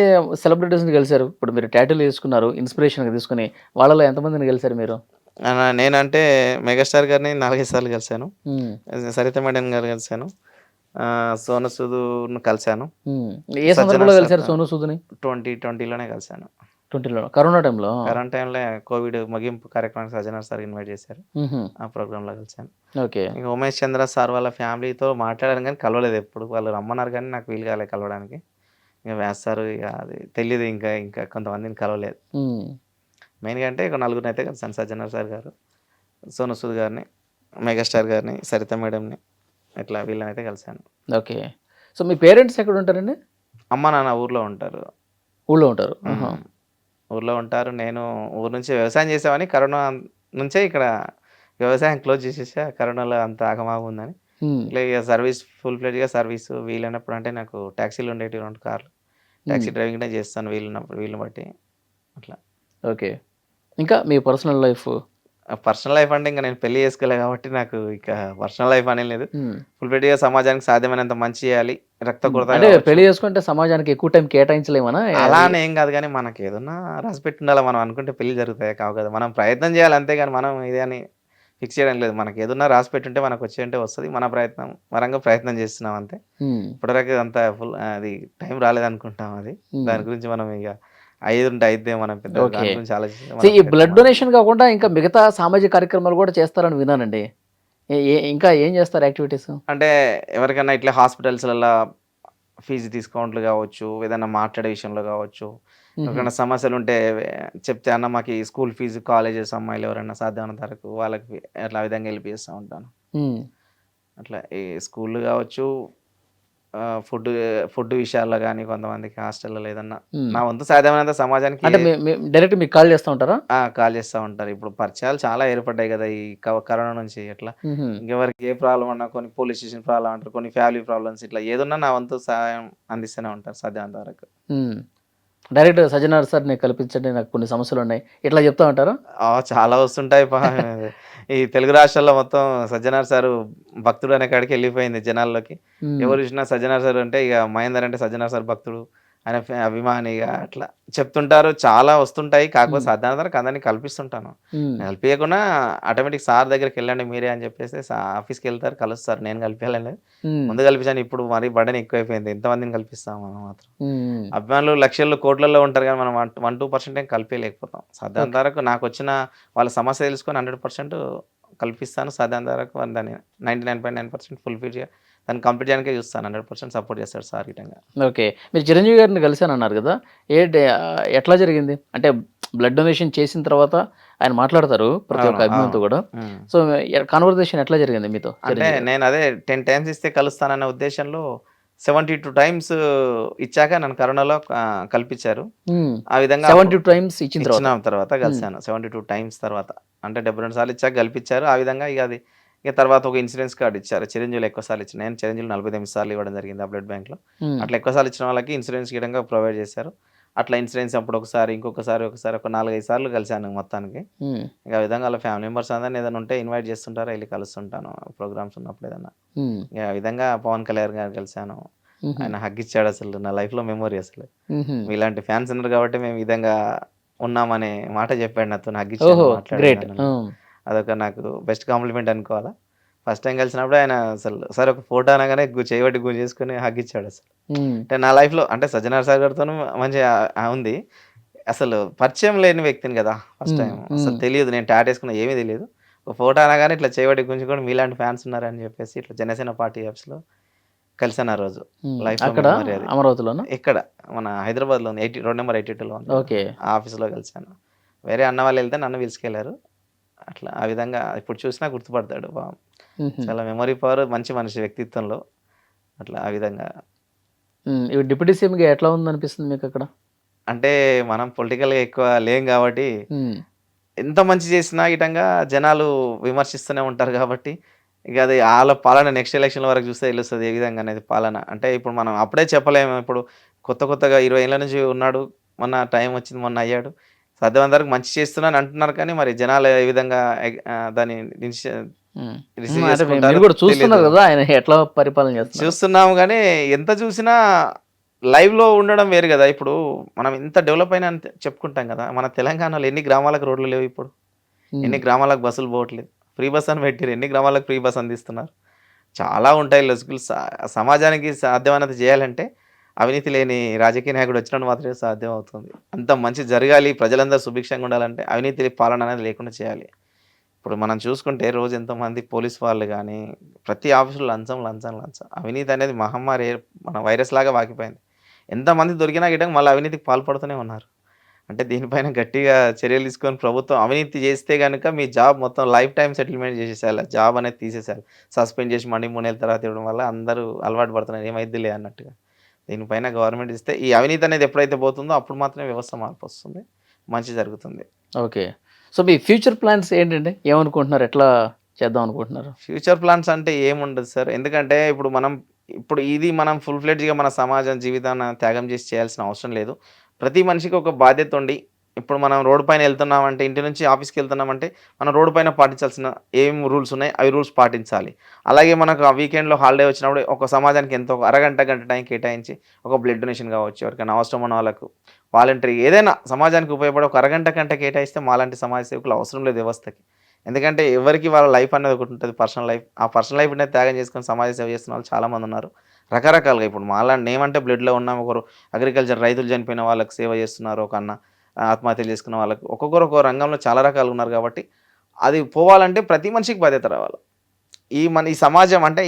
సెలబ్రిటీస్‌ని కలిసారు? ఇప్పుడు మీరు టాటూలు యేసుకున్నారు. ఇన్‌స్పిరేషన్‌గా తీసుకొని వాళ్ళలో ఎంతమందిని కలిసారు మీరు? నేనంటే మెగాస్టార్ గారిని 4, 5 సార్లు కలిసాను. హ్మ్. సరిత మేడం గారు కలిసాను. సోను సూద్‌ని కలిసాను. హ్మ్. ఏ సజ్జనర్ సందర్భంలో కలిసారు సార్‌తో సోనూ సూద్‌ని? 2020లోనే కలిసాను. 20లో కరోనా టైంలో? కరోనా టైంలో కోవిడ్ ముగింపు కార్యక్రమానికి సజ్జనర్ సార్ ఇన్వైట్ చేశారు. హుహు. ఆ ప్రోగ్రామ్‌లో కలిసాను. ఓకే. ఇంక ఉమేష్ చంద్ర సార్ వాళ్ళ ఫ్యామిలీతో మాట్లాడాను గానీ కలవలేదు ఎప్పుడు. వాళ్ళు రమ్మన్నారు గానీ నాకు వీలు కాలే కలవడానికి. ఇక వ్యాస్ సార్ ఇక అది తెలీదు ఇంకా కొంతమందిని కలవలేదు. హ్మ్. మెయిన్‌గా అంటే ఒక నలుగురినైతే కలిసాను. సజ్జనర్ సార్ గారు, సోను సూద్ గారిని, మెగాస్టార్ గారిని, సరిత మేడంని ఇట్లా వీళ్ళనైతే కలిసాను. ఓకే. సో, మీ పేరెంట్స్ ఎక్కడుంటారండి? అమ్మ, నాన్న ఊర్లో ఉంటారు. ఊళ్ళో ఉంటారు. ఆహా! హ్మ్. ఊర్లో ఉంటారు. నేను ఊరు నుంచి వ్యవసాయం చేసేవాడిని. కరోనా నుంచే ఇక్కడ వ్యవసాయం క్లోజ్ చేసేసా. కరోనాలో అంత ఆగమాగం ఉందని. హ్మ్. ఇట్లా ఇగ సర్వీస్ ఫుల్ ఫ్లెడ్జ్‌గా సర్వీసు వీలైనప్పుడు అంటే నాకు టాక్సీలు ఉండేటివి 2 కార్లు. హ్మ్. టాక్సీ డ్రైవింగ్ కూడా చేస్తాను వీలున్నప్పుడు వీలుని బట్టి అట్లా. ఓకే. ఇంకా మీ పర్సనల్ లైఫ్? పర్సనల్ లైఫ్ అంటే ఇంక నేను పెళ్లి చేసుకోలే కాబట్టి నాకు ఇక పర్సనల్ లైఫ్ అనేది లేదు. హ్మ్. ఫుల్ ఫ్లెడ్జ్‌గా సమాజానికి సాధ్యమైనంత మంచి చేయాలి. రక్త హ్మ్. కొరత అంటే కావచ్చు. పెళ్లి చేసుకుంటే సమాజానికి ఎక్కువ టైం కేటాయించలేమనా? అలా అది అని ఏం కాదు గానీ మనకేదన్నా రాసిపెట్టి ఉండాలా. మనం అనుకుంటే పెళ్లి జరుగుతాయా? కావు కదా! మనం ప్రయత్నం చేయాలి అంతేగాని మనం ఇదే అని ఫిక్స్ చేయడం లేదు. మనకేదున్నా రాసిపెట్టుంటే మనకొచ్చేయంటే వస్తది. మన ప్రయత్నం పరంగా ప్రయత్నం చేస్తున్నాం అంతే. హ్మ్. ఇప్పటివరకు అంత అది టైం రాలేదనుకుంటాం అది. హ్మ్. దాని గురించి మనం ఇగ అయ్యేదుంటే అయిద్దేమో మనం పెద్దగా ఓకే. దాని గురించి ఆలోచిస్తే సో, మనం ఈ పెద్దగా బ్లడ్ మనం డొనేషన్ కాకుండా ఇంకా మిగతా సామాజిక కార్యక్రమాలు గూడా చేస్తారని విన్నానండి. ఏ ఏ ఇంకా ఏం చేస్తారు యాక్టివిటీస్? అంటే ఎవరికన్నా ఇట్లా హాస్పిటల్స్‌లల్లా ఫీజు డిస్కౌంట్‌లు గావచ్చు, ఏదన్నా మాట్లాడే విషయంలో గావచ్చు, హుహు. ఎవరికైనా సమస్యలుంటే చెప్తే అన్న మాకీ స్కూల్ ఫీజు కాలేజెస్ అమ్మాయిలు ఎవరైనా సాధ్యమైనంత వరకు వాళ్ళకి అట్లా ఆ విధంగా హెల్ప్ చేస్తా ఉంటాను. హ్మ్. అట్లా ఈ స్కూల్‌లు గావచ్చు, ఫుడ్ విషయాల్లో గానీ కొంతమందికి హాస్టల్‌లలో ఏదన్నా హ్మ్. నా వంతు సాధ్యమైనంత సమాజానికి అంటే మీ మీ డైరెక్ట్ మీకు కాల్ చేస్తా ఉంటారా? కాల్ చేస్తా ఉంటారు. ఇప్పుడు పరిచయాలు చాలా ఏర్పడ్డాయి గదా! ఈ కరోనా నుంచి అట్లా. హుహు. ఇంకెవరికి ఏ ప్రాబ్లమ్ ఉన్నా కొన్ని పోలీస్ స్టేషన్ ప్రాబ్లమ్ అంటారు. కొన్ని ఫ్యామిలీ ప్రాబ్లమ్స్ ఇట్లా ఏదున్నా నా వంతు సహాయం అందిస్తూనే ఉంటారు సాధ్యమైనంత వరకు. హ్మ్. డైరెక్ట్ సజ్జనార్ సార్ నేను కల్పించండి, నాకు కొన్ని సమస్యలు ఉన్నాయి, ఇట్లా చెప్తా ఉంటారా? చాలా వస్తుంటాయి. ఈ తెలుగు రాష్ట్రాల్లో మొత్తం సజ్జనార్ సారు భక్తుడు అనే కాడికి వెళ్ళిపోయింది జనాల్లోకి. ఉమ్, ఎవరు చూసినా సజ్జనార్ సార్ అంటే ఇక మహేందర్ అంటే సజ్జనార్ సార్ భక్తుడు, ఆయన అభిమాని ఇక అట్లా చెప్తుంటారు. చాలా వస్తుంటాయి. కాకపోతే సాధారణ అందరినీ కల్పిస్తుంటాను. ఉమ్, కలిపియకుండా ఆటోమేటిక్ సార్ దగ్గరికి వెళ్ళండి మీరే అని చెప్పేసి ఆఫీస్కి వెళ్తారు, కలుస్తారు. నేను కలిపేయాలండి, ఉమ్, ముందు కల్పించాను, ఇప్పుడు మరీ బర్డెన్ ఎక్కువైపోయింది, ఎంతమందిని కల్పిస్తాం మనం మాత్రం. ఉమ్, అభిమానులు లక్షల్లో కోట్లలో ఉంటారు కానీ మనం 1-2% ఏం కలిపేయలేకపోతాం. సాధారణ వరకు నాకు వచ్చిన వాళ్ళ సమస్య తెలుసుకొని 100% కల్పిస్తాను. సాధారణ వరకు దాన్ని 99.9% ఫుల్ఫిల్గా దాన్ని కంప్లీట్ చేయడానికే చూస్తాను. 100% సపోర్ట్ చేస్తాడు సార్ గిట్టంగా. ఓకే. మీరు చిరంజీవి గారిని కలిసాను అన్నారు కదా, ఎట్లా జరిగింది? అంటే బ్లడ్ డొనేషన్ చేసిన తర్వాత ఆయన మాట్లాడతారు ప్రతి ఒక్క అవును, అభిమానితో అవును. కూడా. ఉమ్. సో కాన్వర్సేషన్ ఎట్లా జరిగింది మీతో అంటే చిరంజీవి గారు? నేను అదే 10 టైమ్స్ ఇస్తే కలుస్తానన్న ఉద్దేశంలో 72 టైమ్స్ ఇచ్చాక నన్ను కరోనాలో కల్పించారు. ఆ విధంగా 72 టైమ్స్ ఇచ్చిన తర్వాత. ఇచ్చిన తర్వాత కలిసాను. 72 టైమ్స్ తర్వాత అంటే 72 సార్లు ఇచ్చాక కల్పించారు. ఆ విధంగా ఇక అది ఇక తర్వాత ఒక ఇన్సూరెన్స్ కార్డ్ ఇచ్చారు. చిరంజీవిలో ఎక్కువ సార్లు ఇచ్చిన, నేను చిరంజీవిలో 48 సార్లు ఇవ్వడం జరిగింది ఆ బ్లడ్ బ్యాంక్లో. ఉమ్, అట్లా ఎక్కువ సార్లు ఇచ్చిన వాళ్ళకి ఇన్సూరెన్స్ విధంగా ప్రొవైడ్ చేశారు. అట్లా ఇన్సూరెన్స్ అప్పుడు ఒకసారి, ఇంకొకసారి, ఒక 4-5 సార్లు కలిశాను మొత్తానికి. ఉమ్, ఇక ఆ విధంగా వాళ్ళ ఫ్యామిలీ మెంబర్స్ అందరిని ఏదైనా ఉంటే ఇన్వైట్ చేస్తుంటారు, వెళ్ళి కలుస్తుంటాను ప్రోగ్రామ్స్ ఉన్నప్పుడు ఏదన్నా. ఉమ్, ఇక ఆ విధంగా పవన్ కళ్యాణ్ గారు కలిశాను. ఉమ్, ఆయన హగ్ ఇచ్చాడు, అసలు నా లైఫ్లో మెమొరీ అసలు. ఉమ్. మీలాంటి ఫ్యాన్స్ ఉన్నారు కాబట్టి మేము ఈ విధంగా ఉన్నామనే మాట చెప్పాడు నాతో, హగ్ ఓహో, ఇచ్చాను, మాట్లాడాను గ్రేట్. నన్ను. అదొక నాకు బెస్ట్ కాంప్లిమెంట్ అనుకోవాలా. ఫస్ట్ టైం కలిసినప్పుడు ఆయన అసలు సార్ ఒక ఫోటో అనగానే చేయబట్టి చేసుకొని హగ్ ఇచ్చాడు అసలు. అంటే నా లైఫ్లో అంటే సజ్జనార్ సార్ గారితోనూ మంచిగా ఉంది. అసలు పరిచయం లేని వ్యక్తిని కదా, ఫస్ట్ టైం అసలు తెలియదు, నేను టాటూ వేసుకున్నా ఏమీ తెలియదు. ఒక ఫోటో అనగానే ఇట్లా చేయబట్టి గుంజుకొని మీలాంటి ఫ్యాన్స్ ఉన్నారని చెప్పేసి ఇట్లా జనసేన పార్టీ ఆఫీస్లో కలిసాను ఆ రోజు. లైఫ్లో అక్కడ మెమరీ అది. అమరావతిలోనా? ఇక్కడ మన హైదరాబాద్లో ఉంది, రోడ్ నెంబర్ 82లో ఉంది. ఓకే. ఆ ఆఫీస్లో కలిసాను. వేరే అన్న వాళ్ళు వెళ్తే నన్ను పిలుచుకెళ్ళారు. అట్లా ఆ విధంగా ఇప్పుడు చూసినా గుర్తుపడతాడు. ఉహు. చాలా మెమరీ పవర్, మంచి మనిషి వ్యక్తిత్వంలో. అట్లా ఆ విధంగా ఇవి డిప్యూటీ సీఎంగా ఎట్లా ఉంది అనిపిస్తుంది మీకు అక్కడ? అంటే మనం పొలిటికల్గా ఎక్కువ లేం కాబట్టి ఉమ్, ఎంత మంచి చేసినా గిటంగా జనాలు విమర్శిస్తూనే ఉంటారు కాబట్టి ఇక అది వాళ్ళ పాలన నెక్స్ట్ ఎలక్షన్ వరకు చూస్తే తెలుస్తుంది ఏ విధంగా అనేది పాలన. అంటే ఇప్పుడు మనం అప్పుడే చెప్పలేము. ఇప్పుడు కొత్తగా 20 ఏళ్ళ నుంచి ఉన్నాడు, మొన్న టైం వచ్చింది, మొన్న అయ్యాడు. సాధ్యమైనంత వరకు మంచి చేస్తున్నాను అంటున్నారు కానీ మరి జనాలు ఏ విధంగా దాన్ని ఉమ్. రిసీవ్ అంటే మీరు చేసుకుంటారో కూడా చూస్తున్నారు తెలీదు. కదా ఆయన ఎట్లా పరిపాలన చేస్తున్నారు. చూస్తున్నాము కానీ ఎంత చూసినా లైవ్‌లో ఉండడం వేరు గదా! ఇప్పుడు మనం ఇంత డెవలప్ అయినా అని చెప్పుకుంటాం గదా! మన తెలంగాణలో ఎన్ని గ్రామాలకు రోడ్లు లేవు ఇప్పుడు? ఉమ్, ఎన్ని గ్రామాలకు బస్సులు పోవట్లేదు? ఫ్రీ బస్ అని పెట్టిర్రు. ఎన్ని గ్రామాలకు ఫ్రీ బస్ అందిస్తున్నారు? చాలా ఉంటాయి లొసుగులు. సమాజానికి సాధ్యమైనంత చేయాలంటే అవినీతి లేని రాజకీయ నాయకుడు వచ్చినప్పుడు మాత్రమే సాధ్యం అవుతుంది. అంత మంచి జరగాలి, ప్రజలందరూ సుభిక్షంగా ఉండాలంటే అవినీతి పాలన అనేది లేకుండా చేయాలి. ఇప్పుడు మనం చూసుకుంటే రోజు ఎంతోమంది పోలీస్ వాళ్ళు గానీ, ప్రతి ఆఫీస్‌లో లంచం, లంచం, లంచం. అవినీతి అనేది మహమ్మారి మన వైరస్ లాగా పాకిపోయింది. ఎంతమంది దొరికినా గిట్టంగా మళ్ళీ అవినీతికి పాల్పడుతూనే ఉన్నారు. అంటే దీనిపైన గట్టిగా చర్యలు తీసుకొని ప్రభుత్వం అవినీతి చేస్తే గనుక మీ జాబ్ మొత్తం లైఫ్ టైమ్ సెటిల్మెంట్ చేసేసేయాలి. జాబ్ అనేది తీసేసేయాలి. సస్పెండ్ చేసి మళ్ళీ 3 నెలల తర్వాత ఇవ్వడం వల్ల అందరూ అలవాటు పడుతున్నారు. ఏమైద్దిలే అన్నట్టుగా. దీనిపైన గవర్నమెంట్ ఇస్తే ఈ అవినీతి అనేది ఎప్పుడైతే పోతుందో అప్పుడు మాత్రమే వ్యవస్థ మార్పొస్తుంది. మంచి జరుగుతుంది. ఓకే. సో మీ ఫ్యూచర్ ప్లాన్స్ ఏంటండి? ఏమనుకుంటున్నారు? ఎట్లా చేద్దాం అనుకుంటున్నారు? ఫ్యూచర్ ప్లాన్స్ అంటే ఏముండదు సార్. ఎందుకంటే ఇప్పుడు ఇది మనం ఫుల్ ఫ్లెడ్జ్‌గా మన సమాజం జీవితాన్ని త్యాగం చేసి చేయాల్సిన అవసరం లేదు. ప్రతి మనిషికి ఒక బాధ్యత ఉండి, ఇప్పుడు మనం రోడ్ పైన వెళ్తున్నామంటే, ఇంటి నుంచి ఆఫీస్‌కి వెళ్తున్నామంటే, మనం రోడ్ పైన పాటించాల్సిన ఏం రూల్స్ ఉన్నాయి, అవి రూల్స్ పాటించాలి. అలాగే మనకు ఆ వీకెండ్‌లో హాలిడే వచ్చినప్పుడు ఒక సమాజానికి ఎంతో ఒక అరగంట, గంట టైం కేటాయించి ఒక బ్లడ్ డొనేషన్ కావచ్చు, ఎవరికైనా అవసరం ఉన్న వాళ్ళకు వాలంటరీ ఏదైనా సమాజానికి ఉపయోగపడే ఒక అరగంట, గంట కేటాయిస్తే మాలాంటి సమాజ సేవకులు అవసరం లేదు వ్యవస్థకి. ఎందుకంటే ఎవరికి వాళ్ళ లైఫ్ అనేది ఒకటి ఉంటుంది, పర్సనల్ లైఫ్. ఆ పర్సనల్ లైఫ్ అనేది త్యాగం చేసుకొని సమాజ సేవ చేస్తున్న వాళ్ళు చాలామంది ఉన్నారు. రకరకాలుగా ఇప్పుడు మాలాంటి నేమంటే బ్లడ్‌లో ఉన్నాం. ఒకరు అగ్రికల్చర్ రైతులు చనిపోయిన వాళ్ళకి సేవ చేస్తున్నారు. ఒక అన్న ఆత్మహత్యలు చేసుకున్న వాళ్ళకి ఒక్కొక్కరు ఒక్కో రంగంలో చాలా రకాలుగా ఉన్నారు కాబట్టి అది పోవాలంటే ప్రతి మనిషికి బాధ్యత రావాలి. ఈ సమాజం అంటే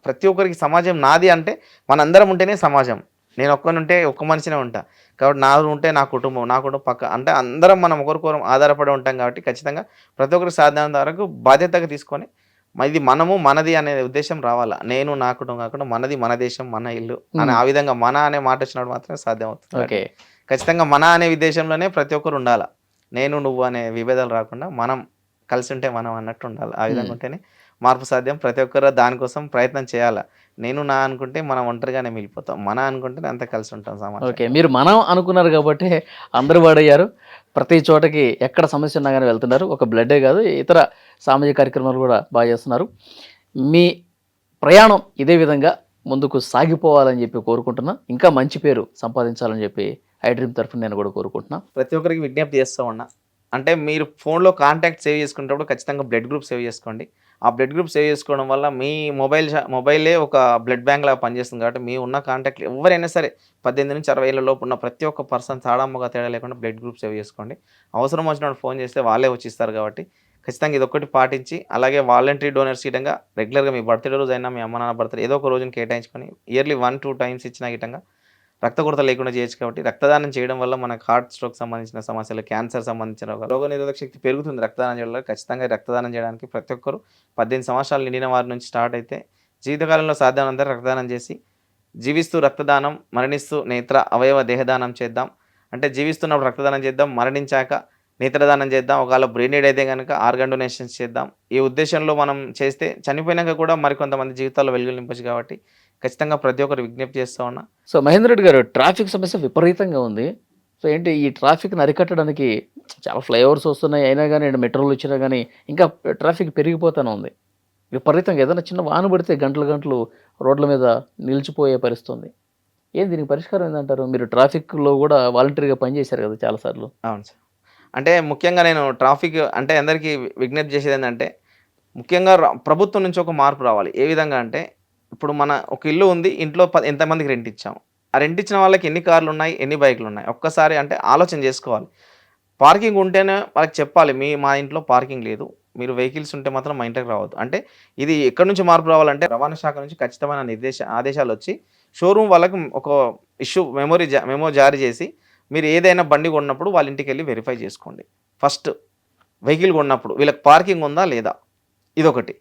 ప్రతి ఒక్కరికి సమాజం నాది అంటే మనందరం ఉంటేనే సమాజం. నేను ఒక్కనుంటే ఒక్క మనిషినే ఉంటా. కాబట్టి నాది ఉంటే నా కుటుంబం పక్క అంటే అందరం మనం ఒకరికొకరం ఆధారపడి ఉంటాం కాబట్టి ఖచ్చితంగా ప్రతి ఒక్కరికి సాధ్యమైనంత వరకు బాధ్యతగా తీసుకొని ఇది మనము, మనది అనే ఉద్దేశం రావాలా. నేను నా కుటుంబం కాకుండా మనది, మన దేశం, మన ఇల్లు అని ఆ విధంగా మన అనే మాట వచ్చినప్పుడు మాత్రమే సాధ్యం అవుతుంది. ఓకే. ఖచ్చితంగా మన అనే ఉద్దేశంలోనే ప్రతి ఒక్కరు ఉండాలా. నేను, నువ్వు అనే విభేదాలు రాకుండా మనం కలిసి ఉంటే మనం అన్నట్టు ఉండాలి. ఆ విధంగా ఉంటేనే మార్పు సాధ్యం. ప్రతి ఒక్కరు దానికోసం ప్రయత్నం చేయాలా. నేను నా అనుకుంటే మనం ఒంటరిగానే మిగిలిపోతాం, మన అనుకుంటే అంతా కలిసి ఉంటాం ఓకే, సమాజంలో. మీరు మనం అనుకున్నారు కాబట్టి అందరూ వాడయ్యారు. ప్రతి చోటకి ఎక్కడ సమస్య ఉన్నా కానీ వెళ్తున్నారు. ఒక బ్లడ్డే కాదు, ఇతర సామాజిక కార్యక్రమాలు కూడా బాగా చేస్తున్నారు. మీ ప్రయాణం ఇదే విధంగా ముందుకు సాగిపోవాలని చెప్పి కోరుకుంటున్నా. ఇంకా మంచి పేరు సంపాదించాలని చెప్పి ఐ డ్రీమ్ తరఫున నేను కూడా కోరుకుంటున్నా. ప్రతి ఒక్కరికి విజ్ఞప్తి చేస్తూ ఉన్నా, అంటే మీరు ఫోన్లో కాంటాక్ట్ సేవ్ చేసుకునేటప్పుడు ఖచ్చితంగా బ్లడ్ గ్రూప్ సేవ్ చేసుకోండి. ఆ బ్లడ్ గ్రూప్ సేవ్ చేసుకోవడం వల్ల మీ మొబైలే ఒక బ్లడ్ బ్యాంక్ లాగా పనిచేస్తుంది. కాబట్టి మీ ఉన్న కాంటాక్ట్లు ఎవరైనా సరే 18 నుంచి 60 ఏళ్ళ లోపు ఉన్న ప్రతి ఒక్క పర్సన్ తాడామ్మగా తేడా లేకుండా బ్లడ్ గ్రూప్ సేవ్ చేసుకోండి. అవసరం వచ్చినప్పుడు ఫోన్ చేస్తే వాళ్ళే వచ్చి ఇస్తారు. కాబట్టి ఖచ్చితంగా ఇదొక్కటి పాటించి, అలాగే వాలంటరీ డోనర్స్ గిటంగా రెగ్యులర్గా మీ బర్త్డే రోజు అయినా, మీ అమ్మ నాన్న బర్త్డే ఏదో ఒక రోజుని కేటాయించుకొని ఇయర్లీ 1-2 టైమ్స్ ఇచ్చినా గిటంగా రక్త కొరత లేకుండా చేయొచ్చు. కాబట్టి రక్తదానం చేయడం వల్ల మనకు హార్ట్ స్ట్రోక్ సంబంధించిన సమస్యలు, క్యాన్సర్ సంబంధించిన రోగనిరోధక శక్తి పెరుగుతుంది రక్తదానం చేయడం వల్ల. ఖచ్చితంగా రక్తదానం చేయడానికి ప్రతి ఒక్కరు 18 సంవత్సరాలు నిండిన వారి నుంచి స్టార్ట్ అయితే జీవితకాలంలో సాధ్యమైనంత రక్తదానం చేసి, జీవిస్తూ రక్తదానం, మరణిస్తూ నేత్ర అవయవ దేహదానం చేద్దాం. అంటే జీవిస్తున్నప్పుడు రక్తదానం చేద్దాం, మరణించాక నేత్రదానం చేద్దాం. ఒకవేళ బ్రెయిన్ డెడ్ అయితే కనుక ఆర్గన్ డొనేషన్స్ చేద్దాం. ఈ ఉద్దేశంలో మనం చేస్తే చనిపోయినాక కూడా మరికొంతమంది జీవితాల్లో వెలుగులు నింపొచ్చు. కాబట్టి ఖచ్చితంగా ప్రతి ఒక్కరు విజ్ఞప్తి చేస్తూ ఉన్నా. సో మహేందర్ రెడ్డి గారు, ట్రాఫిక్ సమస్య విపరీతంగా ఉంది. సో ఏంటి ఈ ట్రాఫిక్ని అరికట్టడానికి చాలా ఫ్లైఓవర్స్ వస్తున్నాయి, అయినా కానీ మెట్రోలు వచ్చినా కానీ ఇంకా ట్రాఫిక్ పెరిగిపోతూనే ఉంది విపరీతంగా. ఏదైనా చిన్న వాన పడితే గంటలు గంటలు రోడ్ల మీద నిలిచిపోయే పరిస్థితి ఉంది. ఏం దీనికి పరిష్కారం ఏంటంటారు? మీరు ట్రాఫిక్లో కూడా వాలంటీర్గా పనిచేశారు కదా చాలాసార్లు. అవును సార్. అంటే ముఖ్యంగా నేను ట్రాఫిక్ అంటే అందరికీ విజ్ఞప్తి చేసేది ఏంటంటే, ముఖ్యంగా ప్రభుత్వం నుంచి ఒక మార్పు రావాలి. ఏ విధంగా అంటే, ఇప్పుడు మన ఒక ఇల్లు ఉంది, ఇంట్లో ఎంతమందికి రెంట్ ఇచ్చాం, ఆ రెంట్ ఇచ్చిన వాళ్ళకి ఎన్ని కార్లు ఉన్నాయి, ఎన్ని బైకులు ఉన్నాయి, ఒక్కసారి అంటే ఆలోచన చేసుకోవాలి. పార్కింగ్ ఉంటేనే వాళ్ళకి చెప్పాలి, మా ఇంట్లో పార్కింగ్ లేదు, మీరు వెహికల్స్ ఉంటే మాత్రం మా ఇంటికి రావద్దు. అంటే ఇది ఎక్కడి నుంచి మార్పు రావాలంటే, రవాణా శాఖ నుంచి ఖచ్చితమైన ఆదేశాలు వచ్చి షోరూమ్ వాళ్ళకి ఒక మెమో జారీ చేసి, మీరు ఏదైనా బండి కొన్నప్పుడు వాళ్ళ ఇంటికి వెళ్ళి వెరిఫై చేసుకోండి. ఫస్ట్ వెహికల్ కొన్నప్పుడు వీళ్ళకి పార్కింగ్ ఉందా లేదా, ఇదొకటి.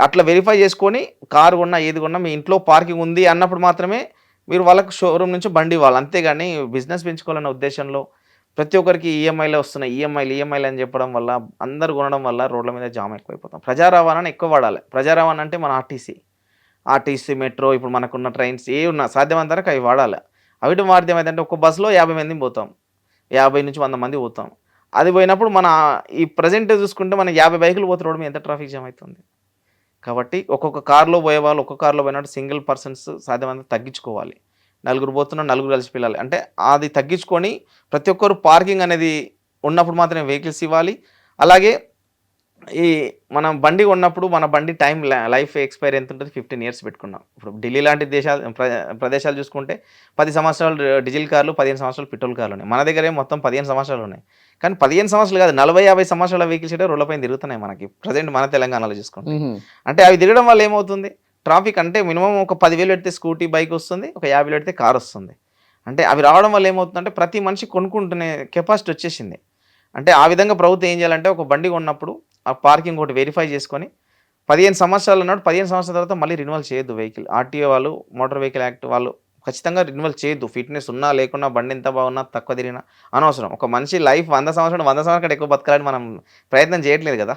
అట్లా వెరిఫై చేసుకొని కారు కొన్నా ఏది కొన్నా మీ ఇంట్లో పార్కింగ్ ఉంది అన్నప్పుడు మాత్రమే మీరు వాళ్ళకు షోరూమ్ నుంచి బండి ఇవ్వాలి. అంతేగాని బిజినెస్ పెంచుకోవాలన్న ఉద్దేశంలో ప్రతి ఒక్కరికి ఈఎంఐలే వస్తున్నాయి, ఈఎంఐలు అని చెప్పడం వల్ల, అందరు కొనడం వల్ల రోడ్ల మీద జామ్ ఎక్కువైపోతాం. ప్రజా రవాణాను ఎక్కువ వాడాలి. ప్రజా రవాణా అంటే మన ఆర్టీసీ, మెట్రో, ఇప్పుడు మనకున్న ట్రైన్స్ ఏ ఉన్నా సాధ్యమైనంత వరకు అవి వాడాలి. అవిటి వాడితే ఏమైందంటే ఒక బస్సులో 50 మంది పోతాం, 50 నుంచి 100 మంది పోతాం. అది పోయినప్పుడు మన ఈ ప్రజెంట్ చూసుకుంటే మన 50 బైకులు పోతే రోడ్డు మీద ఎంత ట్రాఫిక్ జామ్ అవుతుంది. కాబట్టి ఒక్కొక్క కార్లో పోయేవాళ్ళు ఒక్కొక్క కార్లో పోయినట్టు సింగిల్ పర్సన్స్ సాధ్యమైనంత తగ్గించుకోవాలి. నలుగురు పోతున్నా నలుగురు కలిసి పిల్లలు అంటే అది తగ్గించుకొని ప్రతి ఒక్కరు పార్కింగ్ అనేది ఉన్నప్పుడు మాత్రమే వెహికల్స్ ఇవ్వాలి. అలాగే ఈ మనం బండి కొన్నప్పుడు మన బండి లైఫ్ ఎక్స్పైరీ ఎంత ఉంటుంది, 15 ఇయర్స్ పెట్టుకున్నాం. ఇప్పుడు ఢిల్లీ లాంటి ప్రదేశాలు చూసుకుంటే 10 సంవత్సరాలు డీజిల్ కార్లు, 15 సంవత్సరాలు పెట్రోల్ కార్లు ఉన్నాయి. మన దగ్గర మొత్తం 15 సంవత్సరాలు ఉన్నాయి. కానీ 15 సంవత్సరాలు కాదు, 40-50 సంవత్సరాల వెహికల్స్ అయితే రోడ్లపైన తిరుగుతున్నాయి మనకి ప్రజెంట్ మన తెలంగాణలో చూసుకుంటే. అంటే అవి తిరగడం వల్ల ఏమవుతుంది, ట్రాఫిక్ అంటే మినిమం ఒక 10,000 పెడితే స్కూటీ బైక్ వస్తుంది, ఒక 50 పెడితే కార్ వస్తుంది. అంటే అవి రావడం వల్ల ఏమవుతుందంటే ప్రతి మనిషి కొనుక్కుంటునే కెపాసిటీ వచ్చేసింది. అంటే ఆ విధంగా ప్రభుత్వం ఏం చేయాలంటే, ఒక బండి కొన్నప్పుడు ఆ పార్కింగ్ ఒకటి వెరిఫై చేసుకొని 15 సంవత్సరాలు అన్నాడు, 15 సంవత్సరాల తర్వాత మళ్ళీ రిన్యువల్ చేయొద్దు వెహికల్. ఆర్టీఓ వాళ్ళు, మోటార్ వెహికల్ యాక్ట్ వాళ్ళు ఖచ్చితంగా రిన్యువల్ చేయొద్దు. ఫిట్నెస్ ఉన్నా లేకున్నా, బండి ఎంత బాగున్నా తక్కువ తిరిగినా అనవసరం. ఒక మనిషి లైఫ్ 100 సంవత్సరాల కంటే ఎక్కువ బతకాలని మనం ప్రయత్నం చేయట్లేదు కదా,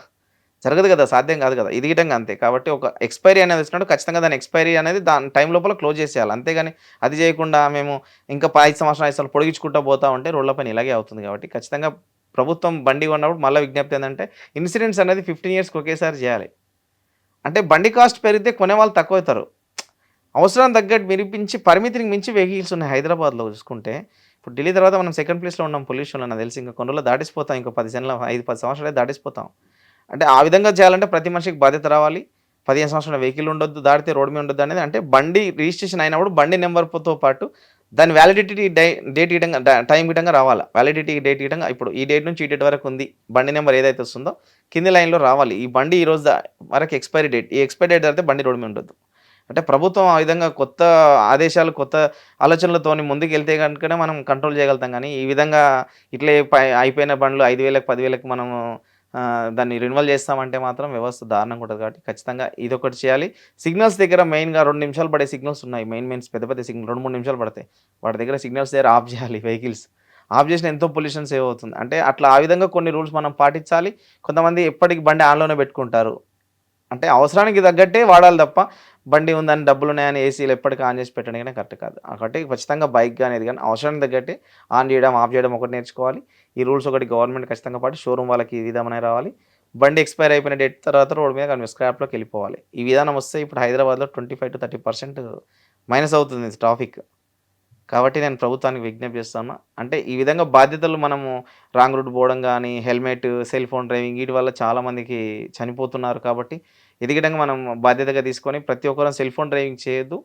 జరగదు కదా, సాధ్యం కాదు కదా. ఇది గిటంగా అంతే. కాబట్టి ఒక ఎక్స్పైరీ అనేది వచ్చినట్టు ఖచ్చితంగా దాని ఎక్స్పైరీ అనేది దాని టైం లోపల క్లోజ్ చేసేయాలి. అంతేగాని అది చేయకుండా మేము ఇంకా 5 సంవత్సరాలు పొడిగించుకుంటూ పోతా ఉంటే రోడ్లపైన ఇలాగే అవుతుంది. కాబట్టి ఖచ్చితంగా ప్రభుత్వం బండి కొన్నప్పుడు మళ్ళీ విజ్ఞప్తి ఏంటంటే, ఇన్సూరెన్స్ అనేది 15 ఇయర్స్కి ఒకేసారి చేయాలి. అంటే బండి కాస్ట్ పెరిగితే కొనేవాళ్ళు తక్కువ అవుతారు. అవసరం తగ్గట్టు వినిపించి పరిమితికి మించి వెహికల్స్ ఉన్నాయి హైదరాబాద్లో చూసుకుంటే. ఇప్పుడు ఢిల్లీ తర్వాత మనం సెకండ్ ప్లేస్లో ఉన్నాం పొల్యూషన్లో. నాకు తెలిసి ఇంకా కొన్ని రోజులు దాటిసిపోతాం, ఇంకో 5-10 సంవత్సరాలు దాటిసిపోతాం. అంటే ఆ విధంగా చేయాలంటే ప్రతి మనిషికి బాధ్యత రావాలి. 15 సంవత్సరాల వెహికల్ ఉండొద్దు, దాటితే రోడ్డు మీద ఉండొద్దు అనేది. అంటే బండి రిజిస్ట్రేషన్ అయినప్పుడు బండి నెంబర్తో పాటు దాని వ్యాలిడిటీ డేట్ ఇవ్వడంగా, టైం ఇవ్వడంగా రావాలి. వ్యాలిడిటీ డేట్ ఇవ్వడంగా ఇప్పుడు ఈ డేట్ నుంచి ఈ డేట్ వరకు ఉంది బండి నెంబర్ ఏదైతే వస్తుందో కింది లైన్లో రావాలి. ఈ బండి ఈ రోజు వరకు ఎక్స్పైరీ డేట్, ఈ ఎక్స్పైరీ డేట్ అయితే బండి రోడ్డు మీద ఉండొద్దు. అంటే ప్రభుత్వం ఆ విధంగా కొత్త ఆదేశాలు, కొత్త ఆలోచనలతో ముందుకు వెళ్తే కనుకనే మనం కంట్రోల్ చేయగలుగుతాం. కానీ ఈ విధంగా ఇట్లే అయిపోయిన బండ్లు 5,000, 10,000 మనము దాన్ని రెన్యువల్ చేస్తామంటే మాత్రం వ్యవస్థ దారుణంగా ఉంటుంది. కాబట్టి ఖచ్చితంగా ఇదొకటి చేయాలి. సిగ్నల్స్ దగ్గర మెయిన్గా 2 నిమిషాలు పడే సిగ్నల్స్ ఉన్నాయి. మెయిన్స్ పెద్ద సిగ్నల్ 2-3 నిమిషాలు పడతాయి. వాటి దగ్గర సిగ్నల్స్ దగ్గర ఆఫ్ చేయాలి వెహికల్స్. ఆఫ్ చేసిన ఎంతో పొల్యూషన్ సేవ్ అవుతుంది. అంటే అట్లా ఆ విధంగా కొన్ని రూల్స్ మనం పాటించాలి. కొంతమంది ఎప్పటికి బండి ఆన్లోనే పెట్టుకుంటారు. అంటే అవసరానికి తగ్గట్టే వాడాలి తప్ప బండి ఉందని డబ్బులు ఉన్నాయని ఏసీలు ఎప్పటికీ ఆన్ చేసి పెట్టడం కానీ కరెక్ట్ కాదు. కాబట్టి ఖచ్చితంగా బైక్ కానీ ఇది కానీ అవసరానికి తగ్గట్టే ఆన్ చేయడం ఆఫ్ చేయడం ఒకటి నేర్చుకోవాలి. ఈ రూల్స్ ఒకటి గవర్నమెంట్ ఖచ్చితంగా పాటు షోరూమ్ వాళ్ళకి ఈ విధమైన రావాలి. బండి ఎక్స్పైర్ అయిపోయిన డేట్ తర్వాత రోడ్ మీద కానీ స్క్రాప్లోకి వెళ్ళిపోవాలి. ఈ విధానం వస్తే ఇప్పుడు హైదరాబాద్లో 25 to 30% మైనస్ అవుతుంది ట్రాఫిక్. కాబట్టి నేను ప్రభుత్వానికి విజ్ఞప్తి చేస్తాను. అంటే ఈ విధంగా బాధ్యతలు మనము రాంగ్ రూట్ పోవడం కానీ, హెల్మెట్, సెల్ ఫోన్ డ్రైవింగ్ వీటి వల్ల చాలామందికి చనిపోతున్నారు. కాబట్టి ఎదిగడంగా మనం బాధ్యతగా తీసుకొని ప్రతి ఒక్కరూ సెల్ ఫోన్ డ్రైవింగ్ చేయొద్దు,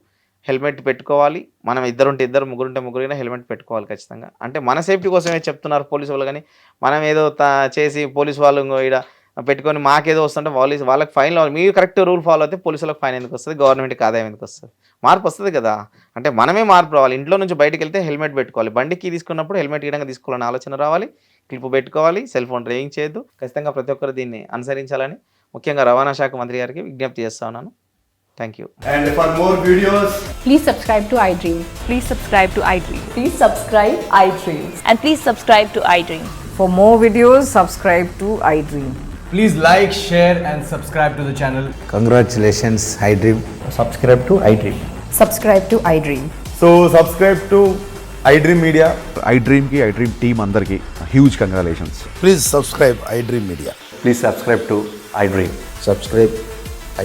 హెల్మెట్ పెట్టుకోవాలి. మనం ఇద్దరుంటే ఇద్దరు, ముగ్గురుంటే ముగ్గురైనా హెల్మెట్ పెట్టుకోవాలి ఖచ్చితంగా. అంటే మన సేఫ్టీ కోసమే చెప్తున్నారు పోలీసు వాళ్ళు, కానీ మనం ఏదో చేసి పోలీసు వాళ్ళు ఇక్కడ పెట్టుకొని మాకేదో వస్తుంటే వాళ్ళకి ఫైన్, మీరు కరెక్ట్ రూల్ ఫాలో అయితే పోలీసులకు ఫైన్ ఎందుకు వస్తుంది, గవర్నమెంట్కి ఆదాయం ఎందుకు వస్తుంది? మార్పు వస్తుంది కదా. అంటే మనమే మార్పు రావాలి. ఇంట్లో నుంచి బయటకు వెళ్తే హెల్మెట్ పెట్టుకోవాలి, బండికి తీసుకున్నప్పుడు హెల్మెట్ ఇవ్వడంగా తీసుకోవాలని ఆలోచన రావాలి, క్లిప్ పెట్టుకోవాలి, సెల్ ఫోన్ డ్రైవింగ్ చేయొద్దు. ఖచ్చితంగా ప్రతి ఒక్కరు దీన్ని అనుసరించాలని ముఖ్యంగా రవాణా శాఖ మంత్రి గారికి విజ్ఞప్తి చేస్తా ఉన్నాను. Thank you. And for more videos, Please subscribe to iDream. Please subscribe to iDream. Please subscribe iDream. And please subscribe to iDream. For more videos, subscribe to iDream. please like, share and subscribe to the channel. Congratulations, iDream. subscribe to iDream. Subscribe to iDream. So subscribe to iDream Media. iDream ki iDream team andarki huge congratulations. Please subscribe iDream Media. Please subscribe to iDream. Subscribe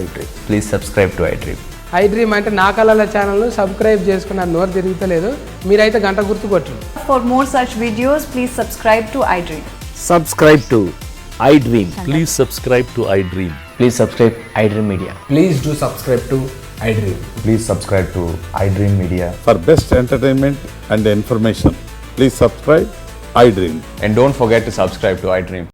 iDream. Please subscribe to iDream. iDream అంటే నా కళల ఛానల్ను subscribe చేసుకున్న నోరు తిరుగుతలేదు, మీరైతే గంట గుర్తు కొట్టండి. For more such videos, please subscribe to iDream. Subscribe to iDream. Please subscribe to iDream. Please subscribe iDream Media. Please do subscribe to iDream. Please subscribe to iDream Media. For best entertainment and information, please subscribe iDream. And don't forget to subscribe to iDream.